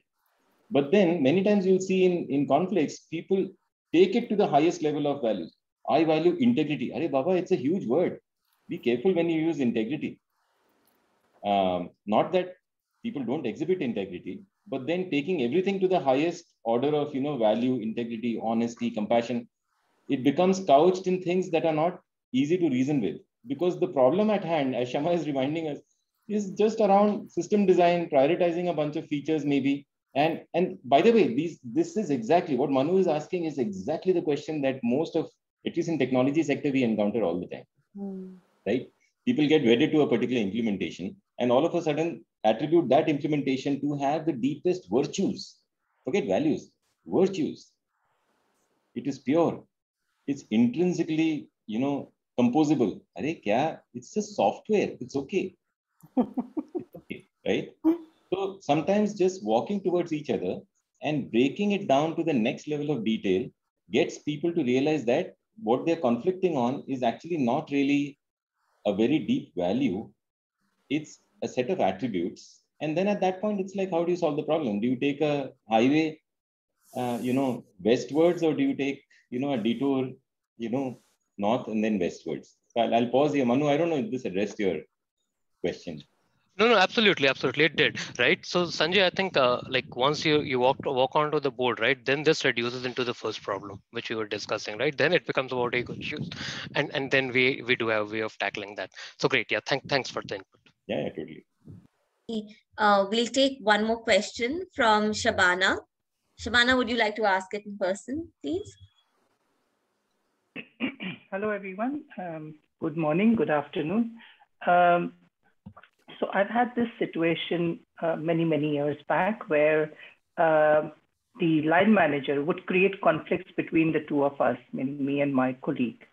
Speaker 3: But then many times you'll see in conflicts, people take it to the highest level of values. I value integrity. Arey Baba, it's a huge word. Be careful when you use integrity. Not that people don't exhibit integrity, but then taking everything to the highest order of, value, integrity, honesty, compassion, it becomes couched in things that are not easy to reason with. Because the problem at hand, as Kshama is reminding us, is just around system design, prioritizing a bunch of features maybe. And by the way, this is exactly what Manu is asking, is exactly the question that most of, at least in technology sector, we encounter all the time, right? People get wedded to a particular implementation and all of a sudden attribute that implementation to have the deepest virtues. Forget values, virtues. It is pure. It's intrinsically, composable. Arey kya? It's just software. It's okay. It's okay, right? So sometimes just walking towards each other and breaking it down to the next level of detail gets people to realize that what they're conflicting on is actually not really a very deep value. It's a set of attributes. And then at that point, it's like, how do you solve the problem? Do you take a highway, westwards, or do you take, a detour, north and then westwards? So I'll pause here. Manu, I don't know if this addressed your question.
Speaker 7: No, absolutely, it did, right? So Sanjay, I think once you walk onto the board, right, then this reduces into the first problem which we were discussing, right? Then it becomes about ego issues, and then we do have a way of tackling that. So great, yeah. Thanks for the input.
Speaker 3: Yeah, totally.
Speaker 2: We'll take one more question from Shabana. Shabana, would you like to ask it in person, please?
Speaker 8: Hello, everyone. Good morning, good afternoon. So I've had this situation many years back where the line manager would create conflicts between the two of us, meaning me and my colleague,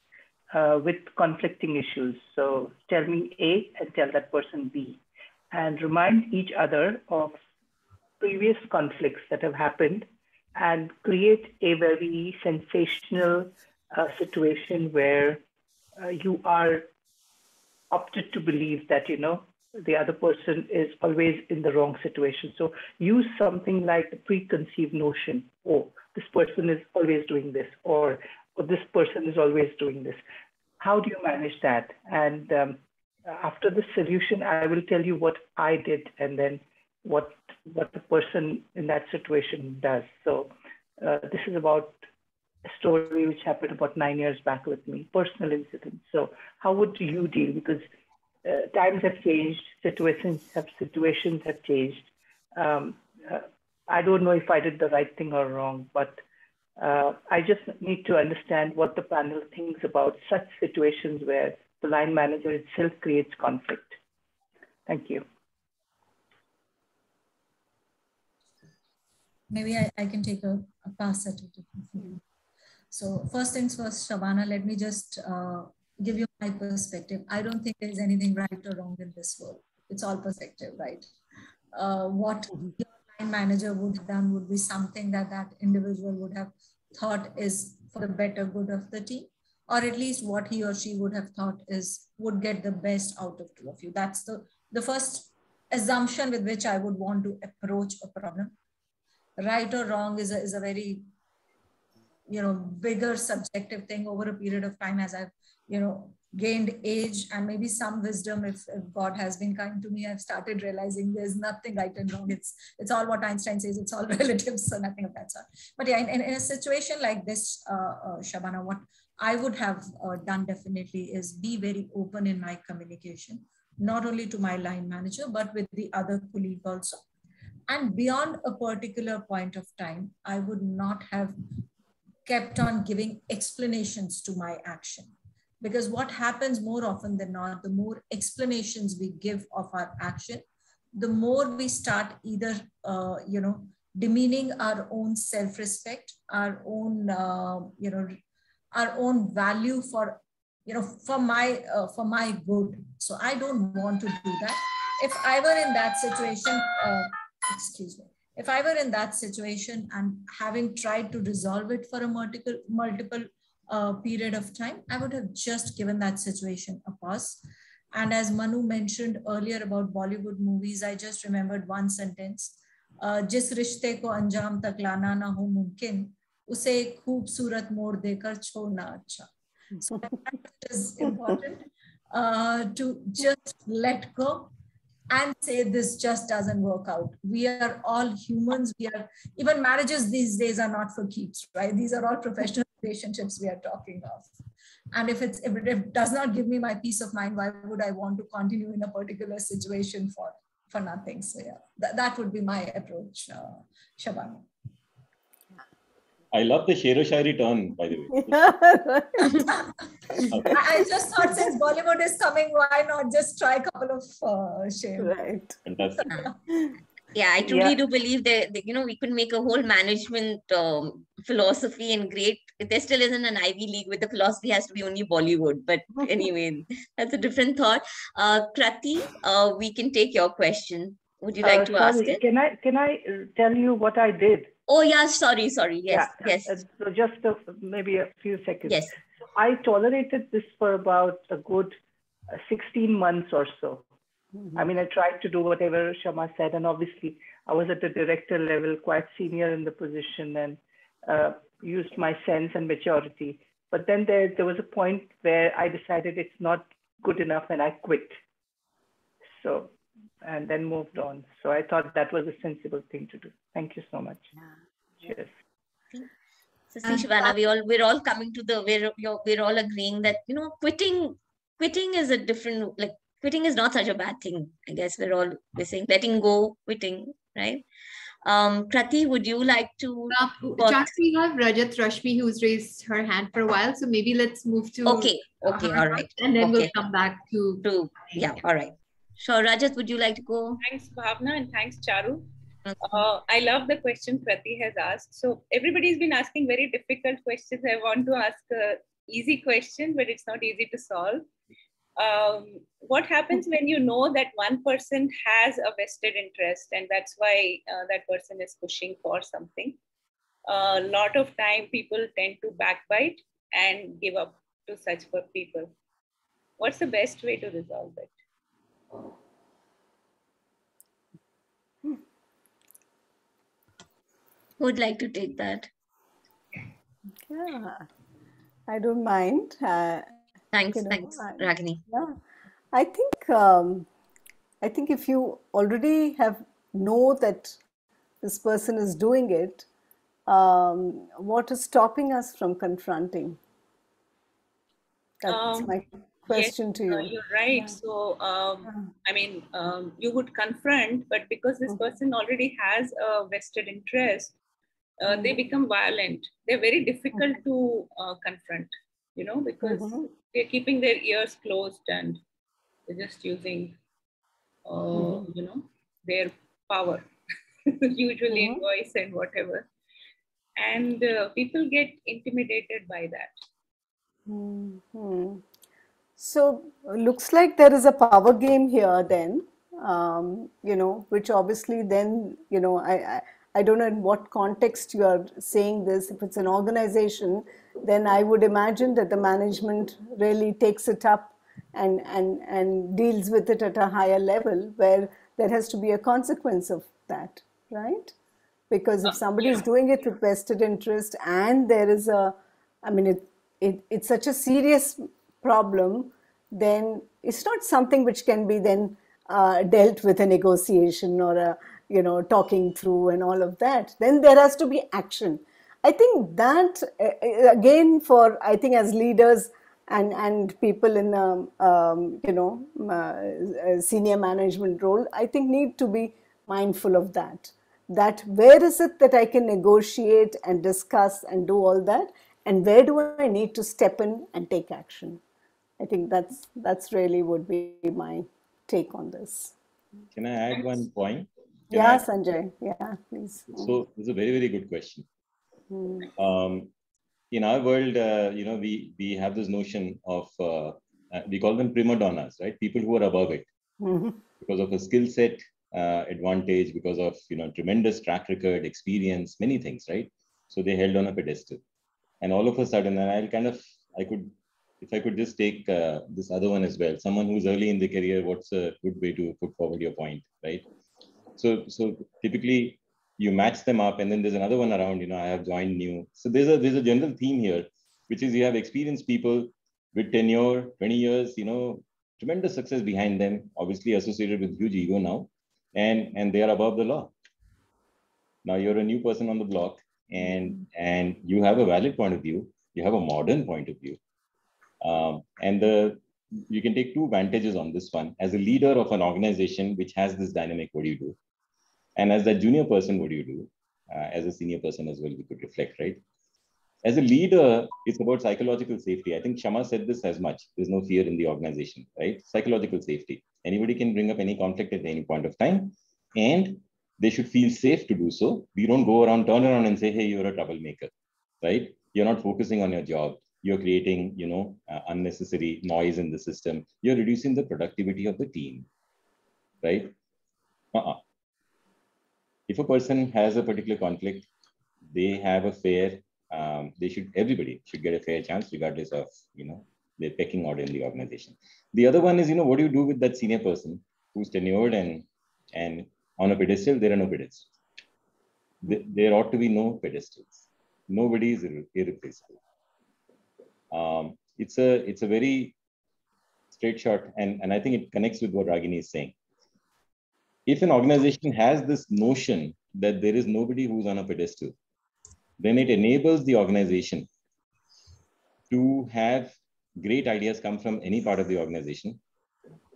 Speaker 8: with conflicting issues. So tell me A and tell that person B, and remind each other of previous conflicts that have happened and create a very sensational situation where you are opted to believe that, the other person is always in the wrong situation. So use something like the preconceived notion, oh, this person is always doing this, or this person is always doing this. How do you manage that? And after the solution, I will tell you what I did and then what the person in that situation does. So this is about a story which happened about 9 years back with me, personal incident. So how would you deal? Because times have changed, situations have changed. I don't know if I did the right thing or wrong, but I just need to understand what the panel thinks about such situations where the line manager itself creates conflict. Thank you.
Speaker 5: Maybe I can take a pass at it. So first things first, Shabana, let me just give you my perspective. I don't think there's anything right or wrong in this world. It's all perspective, right? What your line manager would have done would be something that that individual would have thought is for the better good of the team, or at least what he or she would have thought would get the best out of two of you. That's the first assumption with which I would want to approach a problem. Right or wrong is a very, bigger subjective thing over a period of time as I've, gained age and maybe some wisdom. If God has been kind to me, I've started realizing there's nothing right and wrong. It's all what Einstein says, it's all relative, so nothing of that sort. But yeah, in a situation like this, Shabana, what I would have done definitely is be very open in my communication, not only to my line manager, but with the other colleague also. And beyond a particular point of time, I would not have kept on giving explanations to my action. Because what happens more often than not, the more explanations we give of our action, the more we start either, demeaning our own self-respect, our own, our own value for my good. So I don't want to do that. If I were in that situation, if I were in that situation and having tried to resolve it for a multiple period of time, I would have just given that situation a pause. And as Manu mentioned earlier about Bollywood movies, I just remembered one sentence, जिस रिश्ते को अंजाम तक लाना ना हो मुमकिन, उसे एक खूबसूरत मोड़ देकर छोड़ना अच्छा. So it is important to just let go and say this just doesn't work out. We are all humans. Even marriages these days are not for keeps, right? These are all professional relationships we are talking of. And if it does not give me my peace of mind, why would I want to continue in a particular situation for nothing? So yeah, that would be my approach, Shabana.
Speaker 3: I love the Shero Shairi turn, by the way.
Speaker 5: I just thought since Bollywood is coming, why not just try a couple of shares?
Speaker 4: Right.
Speaker 3: Fantastic.
Speaker 2: Yeah, I truly do believe that, we could make a whole management philosophy and great. There still isn't an Ivy League with the philosophy has to be only Bollywood. But anyway, that's a different thought. Krati, we can take your question. Would you like to ask it?
Speaker 8: Can I tell you what I did?
Speaker 2: Oh, yeah, sorry. Yes, yes.
Speaker 8: So just maybe a few seconds.
Speaker 2: Yes.
Speaker 8: So I tolerated this for about a good 16 months or so. I mean, I tried to do whatever Kshama said, and obviously I was at the director level, quite senior in the position, and used my sense and maturity. But then there was a point where I decided it's not good enough, and I quit. So, and then moved on. So I thought that was a sensible thing to do. Thank you so much. Cheers.
Speaker 2: So see, Shabana, we're all coming to we're all agreeing that, quitting is a different, quitting is not such a bad thing. I guess we're saying letting go, quitting, right? Krati, would you like to?
Speaker 1: Just we have Rajat Rashmi who's raised her hand for a while. So maybe let's move to.
Speaker 2: Okay, all right.
Speaker 1: And then we'll come back to.
Speaker 2: Yeah, all right. Sure, Rajat, would you like to go?
Speaker 9: Thanks, Bhavna, and thanks, Charu. I love the question Krati has asked. So everybody's been asking very difficult questions. I want to ask a easy question, but it's not easy to solve. What happens when you know that one person has a vested interest, and that's why that person is pushing for something? A lot of time people tend to backbite and give up to such people. What's the best way to resolve it?
Speaker 2: Who would like to take that?
Speaker 4: Yeah, I don't mind.
Speaker 2: Thanks, Ragini.
Speaker 4: Yeah, I think if you already know that this person is doing it, what is stopping us from confronting? That's my question
Speaker 9: yes,
Speaker 4: to you.
Speaker 9: You're right.
Speaker 4: Yeah.
Speaker 9: So, I mean, you would confront, but because this person already has a vested interest, they become violent. They're very difficult to confront, because they're keeping their ears closed and they're just using, their power, usually in voice and whatever. And people get intimidated by that.
Speaker 4: So looks like there is a power game here then, which obviously then, I don't know in what context you are saying this. If it's an organization, then I would imagine that the management really takes it up and deals with it at a higher level where there has to be a consequence of that, right? Because if somebody is doing it with vested interest and there is it's such a serious problem, then it's not something which can be then dealt with a negotiation or a talking through and all of that. Then there has to be action. I think that again, for I think as leaders and people in senior management role, I think need to be mindful of that. That where is it that I can negotiate and discuss and do all that, and where do I need to step in and take action? I think that's really would be my take on this.
Speaker 3: Can I add one point?
Speaker 4: Sanjay. Yeah, please.
Speaker 3: So it's a very, very good question. In our world, we have this notion of, we call them prima donnas, right? People who are above it because of a skill set advantage, because of, tremendous track record, experience, many things, right? So they held on a pedestal. And all of a sudden, and if I could just take this other one as well, someone who's early in the career, what's a good way to put forward your point, right? So typically you match them up, and then there's another one around, I have joined new. So there's a general theme here, which is you have experienced people with tenure, 20 years, tremendous success behind them, obviously associated with huge ego now, and they are above the law. Now you're a new person on the block, and you have a valid point of view, you have a modern point of view, you can take two advantages on this one. As a leader of an organization which has this dynamic, what do you do? And as that junior person, what do you do? As a senior person as well, we could reflect, right? As a leader, it's about psychological safety. I think Kshama said this as much. There's no fear in the organization, right? Psychological safety. Anybody can bring up any conflict at any point of time, and they should feel safe to do so. We don't turn around and say, hey, you're a troublemaker, right? You're not focusing on your job. You're creating, unnecessary noise in the system. You're reducing the productivity of the team, right? If a person has a particular conflict, they have a fair, everybody should get a fair chance regardless of, their pecking order in the organization. The other one is, what do you do with that senior person who's tenured and on a pedestal? There are no pedestals. There ought to be no pedestals. Nobody is irreplaceable. It's a very straight shot, and I think it connects with what Ragini is saying. If an organization has this notion that there is nobody who's on a pedestal, then it enables the organization to have great ideas come from any part of the organization,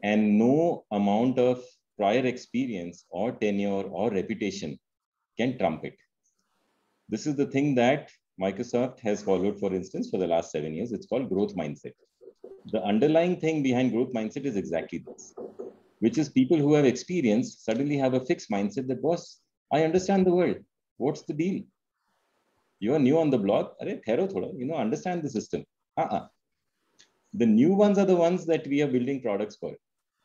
Speaker 3: and no amount of prior experience or tenure or reputation can trump it. This is the thing that Microsoft has followed, for instance, for the last 7 years. It's called growth mindset. The underlying thing behind growth mindset is exactly this, which is people who have experience suddenly have a fixed mindset that, boss, I understand the world. What's the deal? You are new on the block. Understand the system. The new ones are the ones that we are building products for,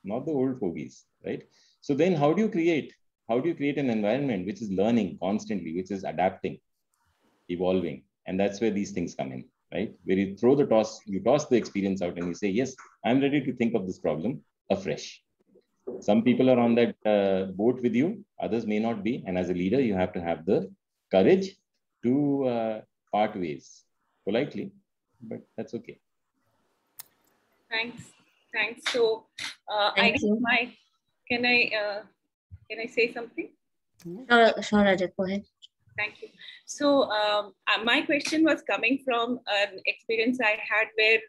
Speaker 3: not the old fogies, right? So then how do you create an environment which is learning constantly, which is adapting, evolving? And that's where these things come in, right? Where you toss the experience out and you say, yes, I'm ready to think of this problem afresh. Some people are on that boat with you, others may not be. And as a leader, you have to have the courage to part ways politely, but that's okay.
Speaker 9: Thanks. So can I say something?
Speaker 2: Sure, Rajat, go ahead.
Speaker 9: Thank you. So my question was coming from an experience I had where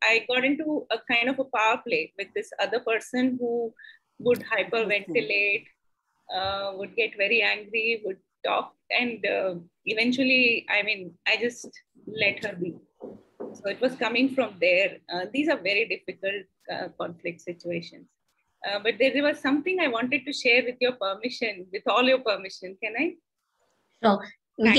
Speaker 9: I got into a kind of a power play with this other person who would hyperventilate, would get very angry, would talk, and eventually, I just let her be. So it was coming from there. These are very difficult conflict situations. But there was something I wanted to share with your permission, with all your permission. Can I?
Speaker 2: No, we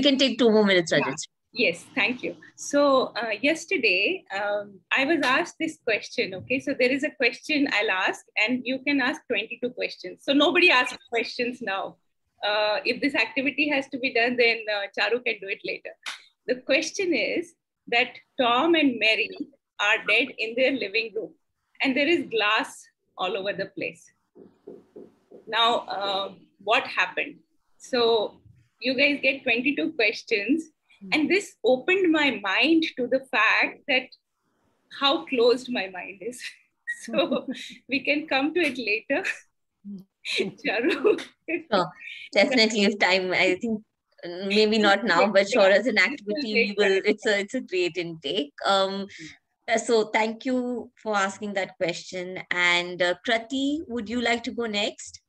Speaker 2: can take 2 more minutes, Rajat.
Speaker 9: Yeah. Yes, thank you. So yesterday, I was asked this question. Okay, so there is a question I'll ask, and you can ask 22 questions. So nobody asks questions now. If this activity has to be done, then Charu can do it later. The question is that Tom and Mary are dead in their living room, and there is glass all over the place. Now, what happened? So you guys get 22 questions, and this opened my mind to the fact that how closed my mind is. So we can come to it later. Charu.
Speaker 2: Sure. Definitely, if time, I think maybe not now, but sure, as an activity, we will. It's a great intake. So thank you for asking that question. And Krati, would you like to go next?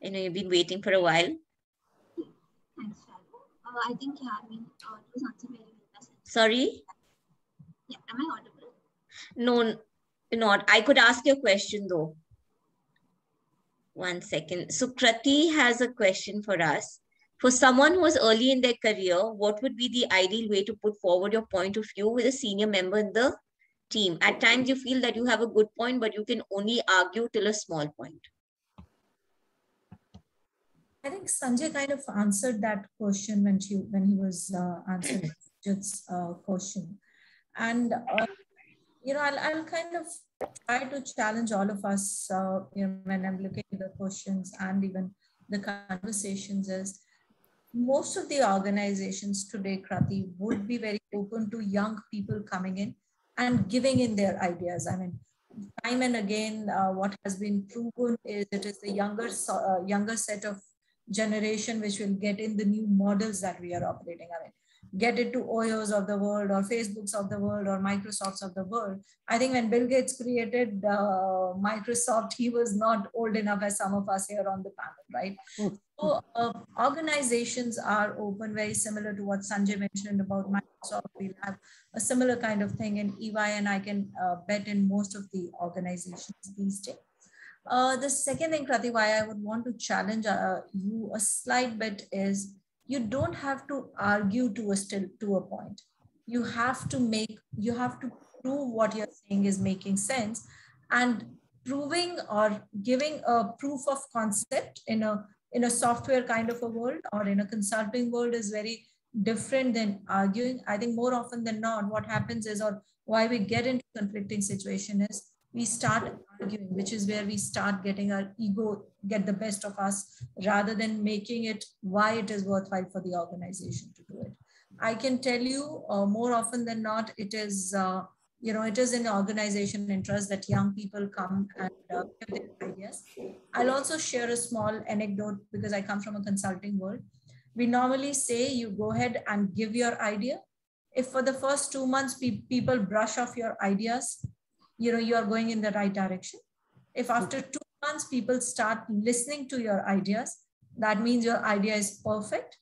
Speaker 2: I know you've been waiting for a while.
Speaker 10: Thanks, Charu. I think, yeah, it was answered very well.
Speaker 2: Sorry?
Speaker 10: Yeah, am I audible?
Speaker 2: No, not. I could ask your question though. 1 second. So Krati has a question for us. For someone who is early in their career, what would be the ideal way to put forward your point of view with a senior member in the team? At times you feel that you have a good point, but you can only argue till a small point.
Speaker 5: I think Sanjay kind of answered that question when he was answering Jit's question. And, I'll kind of try to challenge all of us, when I'm looking at the questions and even the conversations is, most of the organizations today, Krati, would be very open to young people coming in and giving in their ideas. I mean, time and again, what has been proven is it is the younger set of generation which will get in the new models that we are operating. I mean, get it to Oyos of the world or Facebooks of the world or Microsofts of the world. I think when Bill Gates created Microsoft, he was not old enough as some of us here on the panel, right? So organizations are open, very similar to what Sanjay mentioned about Microsoft. We'll have a similar kind of thing in EY, and I can bet in most of the organizations these days. The second thing, Krati, why I would want to challenge you a slight bit is you don't have to argue to a point. You have to prove what you're saying is making sense, and proving or giving a proof of concept in a software kind of a world or in a consulting world is very different than arguing. I think more often than not, what happens is, or why we get into conflicting situation is, we start arguing, which is where we start getting our ego get the best of us, rather than making it why it is worthwhile for the organization to do it. I can tell you more often than not, it is, it is in organization interest that young people come and give their ideas. I'll also share a small anecdote because I come from a consulting world. We normally say you go ahead and give your idea. If for the first 2 months, people brush off your ideas, you are going in the right direction. If after 2 months, people start listening to your ideas, that means your idea is perfect.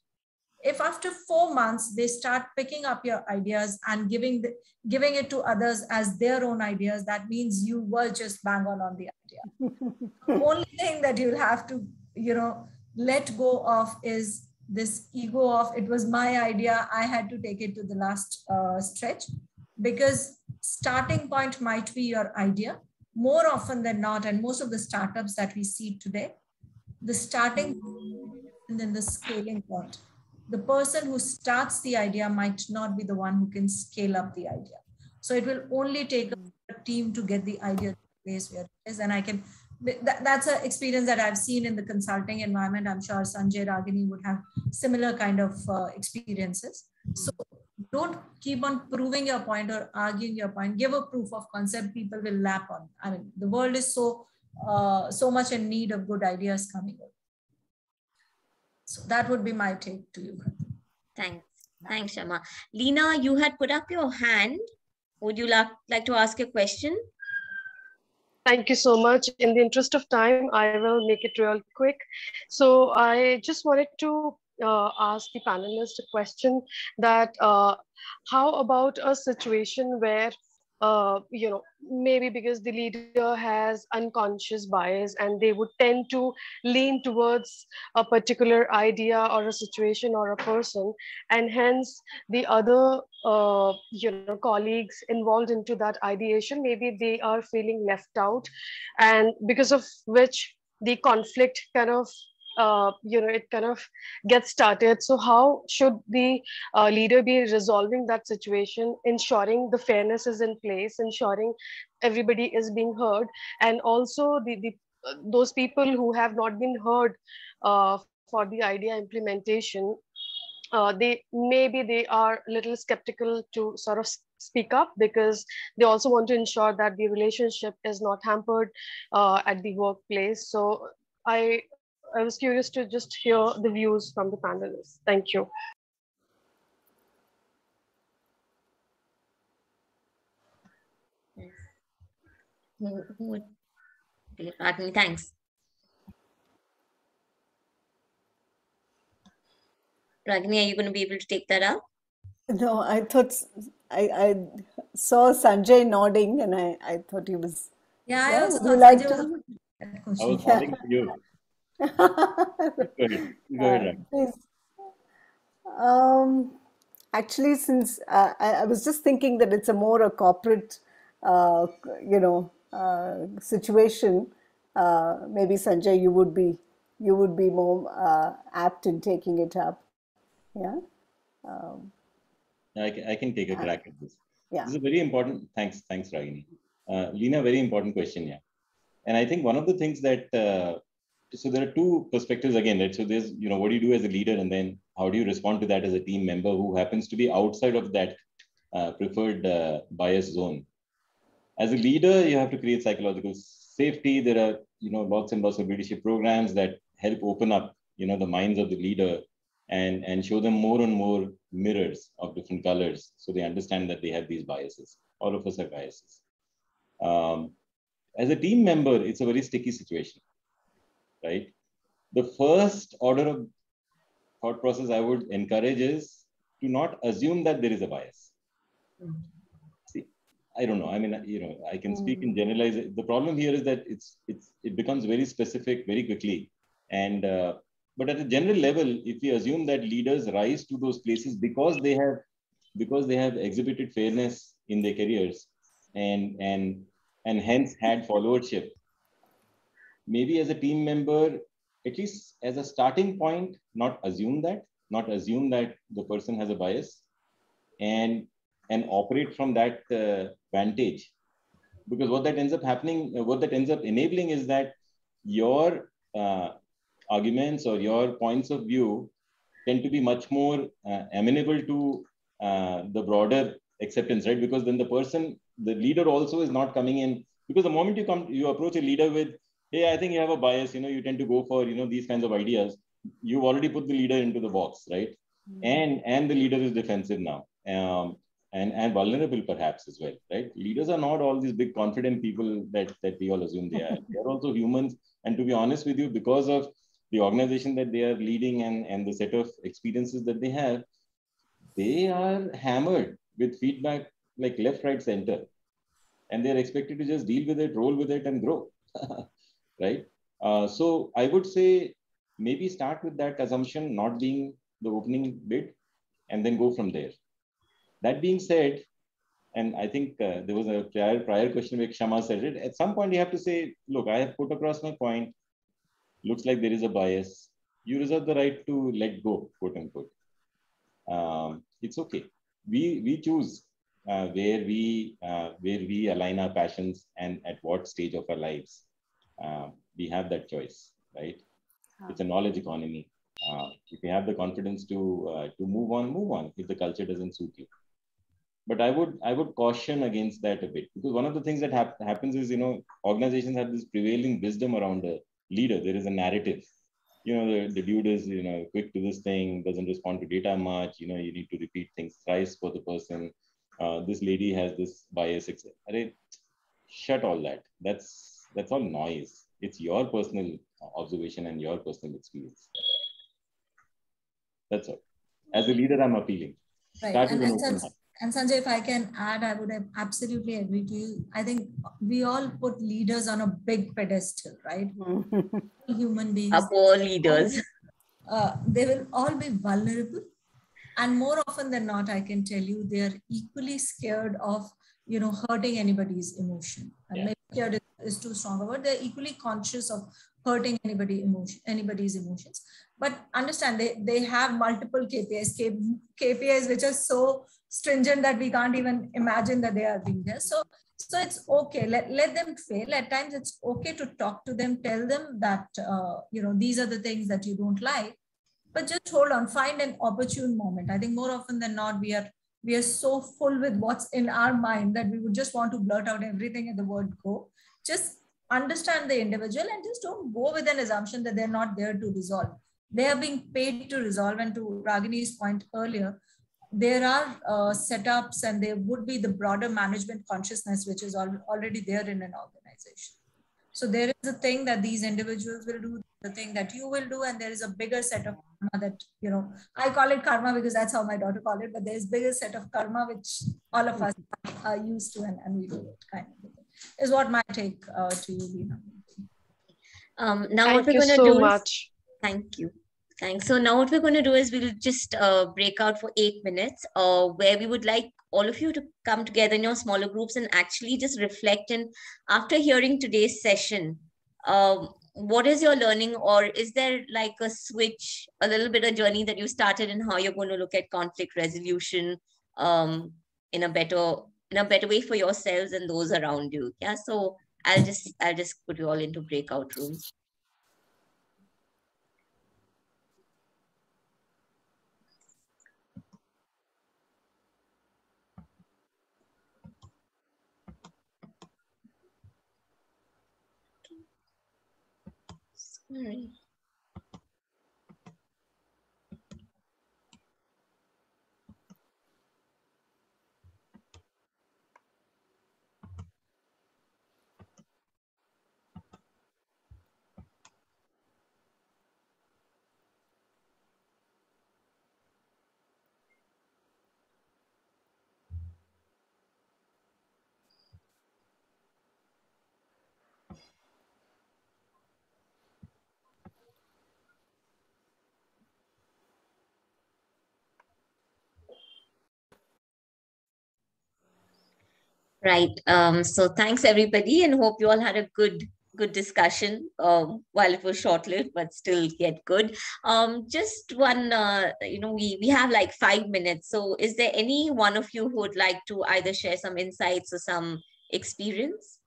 Speaker 5: If after 4 months, they start picking up your ideas and giving it to others as their own ideas, that means you were just bang on the idea. The only thing that you'll have to, let go of is this ego of it was my idea, I had to take it to the last stretch, because starting point might be your idea. More often than not, and most of the startups that we see today, the starting and then the scaling point. The person who starts the idea might not be the one who can scale up the idea. So it will only take a team to get the idea to the place where it is. And I can, that's an experience that I've seen in the consulting environment. I'm sure Sanjay, Ragini would have similar kind of experiences. So don't keep on proving your point or arguing your point. Give a proof of concept, people will lap on. I mean, the world is so much in need of good ideas coming up. So that would be my take to you.
Speaker 2: Thanks. Thanks, Kshama. Leena, you had put up your hand. Would you like to ask a question?
Speaker 11: Thank you so much. In the interest of time, I will make it real quick. So I just wanted to ask the panelists a question that how about a situation where maybe because the leader has unconscious bias and they would tend to lean towards a particular idea or a situation or a person, and hence the other colleagues involved into that ideation, maybe they are feeling left out, and because of which the conflict kind of it kind of gets started. So how should the leader be resolving that situation, ensuring the fairness is in place, ensuring everybody is being heard, and also those people who have not been heard for the idea implementation, they are a little skeptical to sort of speak up, because they also want to ensure that the relationship is not hampered at the workplace. So I was curious to just hear the views from the panelists. Thank you.
Speaker 2: Ragini, thanks. Ragini, are you going to be able to take that up?
Speaker 4: No, I thought I saw Sanjay nodding, and I thought he was.
Speaker 5: Yeah, I also
Speaker 4: would you
Speaker 5: thought
Speaker 4: like
Speaker 5: Sanjay
Speaker 4: to?
Speaker 3: I was calling for you. Go ahead.
Speaker 4: Please. Actually, since I was just thinking that it's a corporate, situation. Maybe Sanjay, you would be more apt in taking it up. Yeah.
Speaker 3: I can take a crack at this.
Speaker 4: Yeah.
Speaker 3: This is a very important. Thanks, Ragini. Leena, very important question. Yeah, and I think one of the things that so there are two perspectives again, right? So there's what do you do as a leader, and then how do you respond to that as a team member who happens to be outside of that preferred bias zone. As a leader, you have to create psychological safety. There are lots and lots of leadership programs that help open up the minds of the leader and show them more and more mirrors of different colors, so they understand that they have these biases. All of us have biases. As a team member, it's a very sticky situation, right? The first order of thought process I would encourage is to not assume that there is a bias. See, I don't know. I mean, I can speak in generalize. The problem here is that it becomes very specific very quickly, and but at a general level, if we assume that leaders rise to those places because they have exhibited fairness in their careers and hence had followership, maybe as a team member, at least as a starting point, not assume that the person has a bias, and operate from that vantage, because what that ends up enabling is that your arguments or your points of view tend to be much more amenable to the broader acceptance, right? Because then the leader also is not coming in, because the moment you approach a leader with, hey, I think you have a bias, you tend to go for, these kinds of ideas, you've already put the leader into the box, right? And the leader is defensive now, and vulnerable perhaps as well, right? Leaders are not all these big confident people that we all assume they are. They're also humans. And to be honest with you, because of the organization that they are leading and the set of experiences that they have, they are hammered with feedback like left, right, center. And they're expected to just deal with it, roll with it, and grow, right? So I would say maybe start with that assumption not being the opening bid and then go from there. That being said, and I think there was a prior question where Kshama said it, at some point you have to say, look, I have put across my point. Looks like there is a bias. You reserve the right to let go, quote unquote. It's okay. We choose where we align our passions and at what stage of our lives. We have that choice, right? It's a knowledge economy. If you have the confidence to move on if the culture doesn't suit you. But I would caution against that a bit, because one of the things that happens is, organizations have this prevailing wisdom around a leader. There is a narrative. The dude is, quick to this thing, doesn't respond to data much. You need to repeat things thrice for the person. This lady has this bias, etc. Shut all that. That's all noise. It's your personal observation and your personal experience. That's all. As a leader, I'm appealing.
Speaker 5: Right.
Speaker 3: Start with an open heart.
Speaker 5: And Sanjay, if I can add, I would absolutely agree to you. I think we all put leaders on a big pedestal, right? Human beings.
Speaker 2: Our poor leaders.
Speaker 5: They will all be vulnerable. And more often than not, I can tell you, they are equally scared of, hurting anybody's emotion. And maybe scared is too strong a word. They're equally conscious of hurting anybody's emotions. But understand, they have multiple KPIs which are so stringent that we can't even imagine that they are being there. So it's okay. Let them fail. At times, it's okay to talk to them, tell them that, these are the things that you don't like. But just hold on, find an opportune moment. I think more often than not, we are so full with what's in our mind that we would just want to blurt out everything at the word go. Just understand the individual and just don't go with an assumption that they're not there to resolve. They are being paid to resolve. And to Ragini's point earlier, there are setups and there would be the broader management consciousness, which is already there in an organization. So there is a thing that these individuals will do, the thing that you will do, and there is a bigger set of karma that, I call it karma because that's how my daughter called it, but there's bigger set of karma which all of us are used to and we do it, kind of, is what my take to you, Lina.
Speaker 2: Now what we're going to do is, thank you. Thanks. So now what we're going to do is we'll just break out for 8 minutes where we would like all of you to come together in your smaller groups and actually just reflect. And after hearing today's session, what is your learning, or is there like a switch, a little bit of journey that you started in how you're going to look at conflict resolution in a better way for yourselves and those around you? Yeah. So I'll just put you all into breakout rooms. Sorry. Right. So thanks everybody, and hope you all had a good discussion. While it was short-lived, but still yet good. Just one, we have like 5 minutes. So is there any one of you who would like to either share some insights or some experience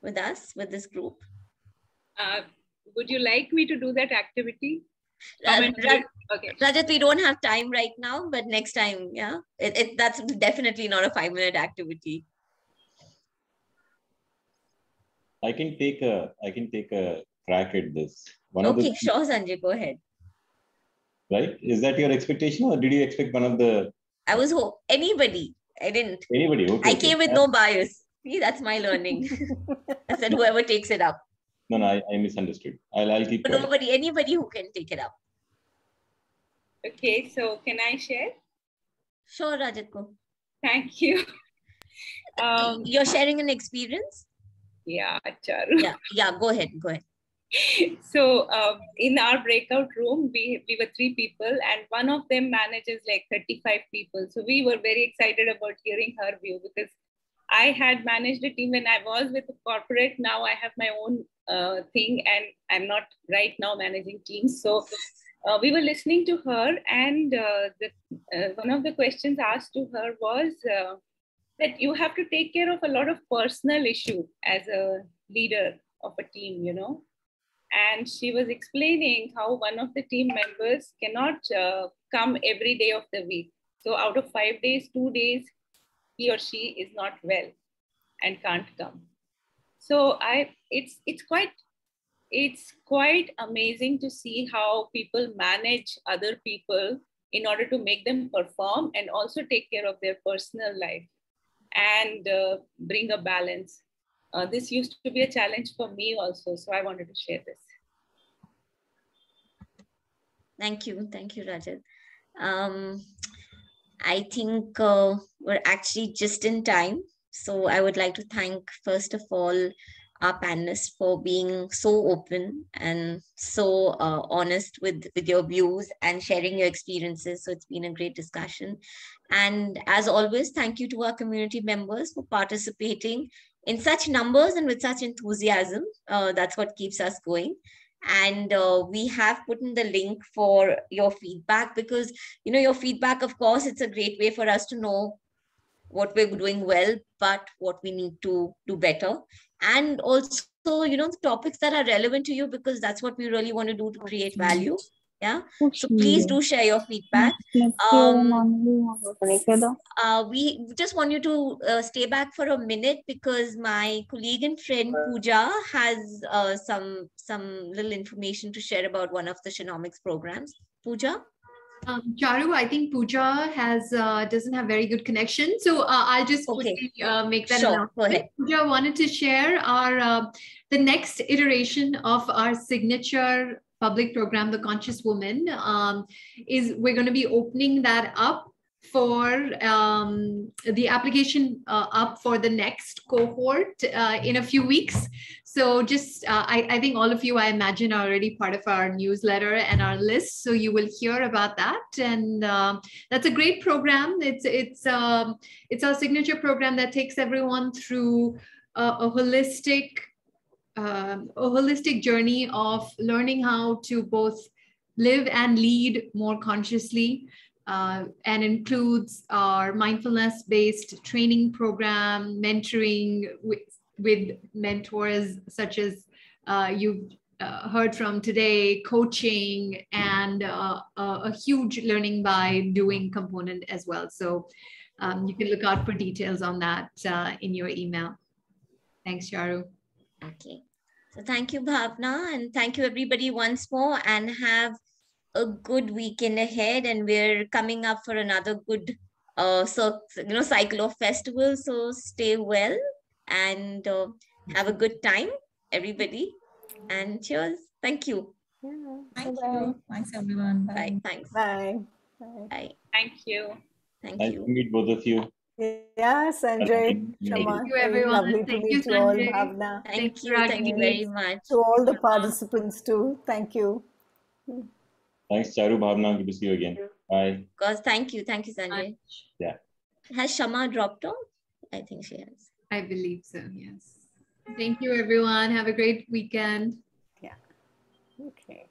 Speaker 2: with us, with this group?
Speaker 9: Would you like me to do that activity?
Speaker 2: Okay. Rajat, we don't have time right now, but next time, yeah. That's definitely not a 5-minute activity.
Speaker 3: I can take a crack at this.
Speaker 2: Okay, sure, Sanjay, go ahead.
Speaker 3: Right? Is that your expectation, or did you expect one of the?
Speaker 2: I was anybody. I didn't.
Speaker 3: Anybody? Okay.
Speaker 2: I came with no bias. See, that's my learning. I said whoever takes it up.
Speaker 3: No, I misunderstood. I'll keep.
Speaker 2: But anybody who can take it up.
Speaker 9: Okay, so can I share?
Speaker 2: Sure, Rajat, go.
Speaker 9: Thank you.
Speaker 2: You're sharing an experience?
Speaker 9: Yeah, Charu.
Speaker 2: Yeah, go ahead.
Speaker 9: So in our breakout room, we were 3 people, and one of them manages like 35 people. So we were very excited about hearing her view, because I had managed a team when I was with a corporate. Now I have my own thing, and I'm not right now managing teams. So we were listening to her, and one of the questions asked to her was that you have to take care of a lot of personal issues as a leader of a team, you know. And she was explaining how one of the team members cannot come every day of the week. So out of 5 days, 2 days, he or she is not well and can't come. So it's quite amazing to see how people manage other people in order to make them perform and also take care of their personal life and bring a balance. This used to be a challenge for me also, so I wanted to share this.
Speaker 2: Thank you, Rajat. I think we're actually just in time. So I would like to thank, first of all, our panelists for being so open and so honest with your views and sharing your experiences. So it's been a great discussion. And as always, thank you to our community members for participating in such numbers and with such enthusiasm. That's what keeps us going. And we have put in the link for your feedback, because, you know, your feedback, of course, it's a great way for us to know what we're doing well, but what we need to do better. And also, you know, the topics that are relevant to you, because that's what we really want to do to create value. Yeah. So please do share your feedback. We just want you to stay back for a minute, because my colleague and friend Pooja has some little information to share about one of the Shenomics programs. Pooja?
Speaker 1: Charu, I think Pooja doesn't have very good connection, so I'll just quickly make that announcement.
Speaker 2: Go ahead.
Speaker 1: Pooja wanted to share our the next iteration of our signature public program, The Conscious Woman. We're going to be opening that up for the application up for the next cohort in a few weeks. So just, I think all of you, I imagine, are already part of our newsletter and our list. So you will hear about that. And that's a great program. It's our signature program that takes everyone through a holistic journey of learning how to both live and lead more consciously. And includes our mindfulness-based training program, mentoring with mentors such as you've heard from today, coaching, and a huge learning by doing component as well. So you can look out for details on that in your email. Thanks, Charu.
Speaker 2: Okay. So thank you, Bhavna, and thank you everybody once more, and have a good weekend ahead. And we're coming up for another good cycle of festivals. So stay well and have a good time, everybody. And cheers. Thank you.
Speaker 5: Thank you. Thanks, everyone. Bye.
Speaker 2: Bye. Thanks.
Speaker 4: Bye.
Speaker 2: Bye.
Speaker 9: Thank you.
Speaker 2: Thank
Speaker 3: Nice
Speaker 2: you.
Speaker 3: to meet both of you.
Speaker 4: Yeah, Sanjay, Kshama,
Speaker 1: Thank you, everyone.
Speaker 4: lovely to
Speaker 1: Thank
Speaker 4: meet
Speaker 1: you,
Speaker 4: you all,
Speaker 1: Sanjay.
Speaker 4: Bhavna.
Speaker 2: Thank you. Thank you very much.
Speaker 4: To all the participants too, thank you.
Speaker 3: Thanks, Charu, Bhavna. Good to see you again. Bye.
Speaker 2: Of course, thank you, Sanjay.
Speaker 3: Yeah.
Speaker 2: Has Kshama dropped off? I think she has.
Speaker 1: I believe so, yes. Thank you, everyone. Have a great weekend.
Speaker 4: Yeah. Okay.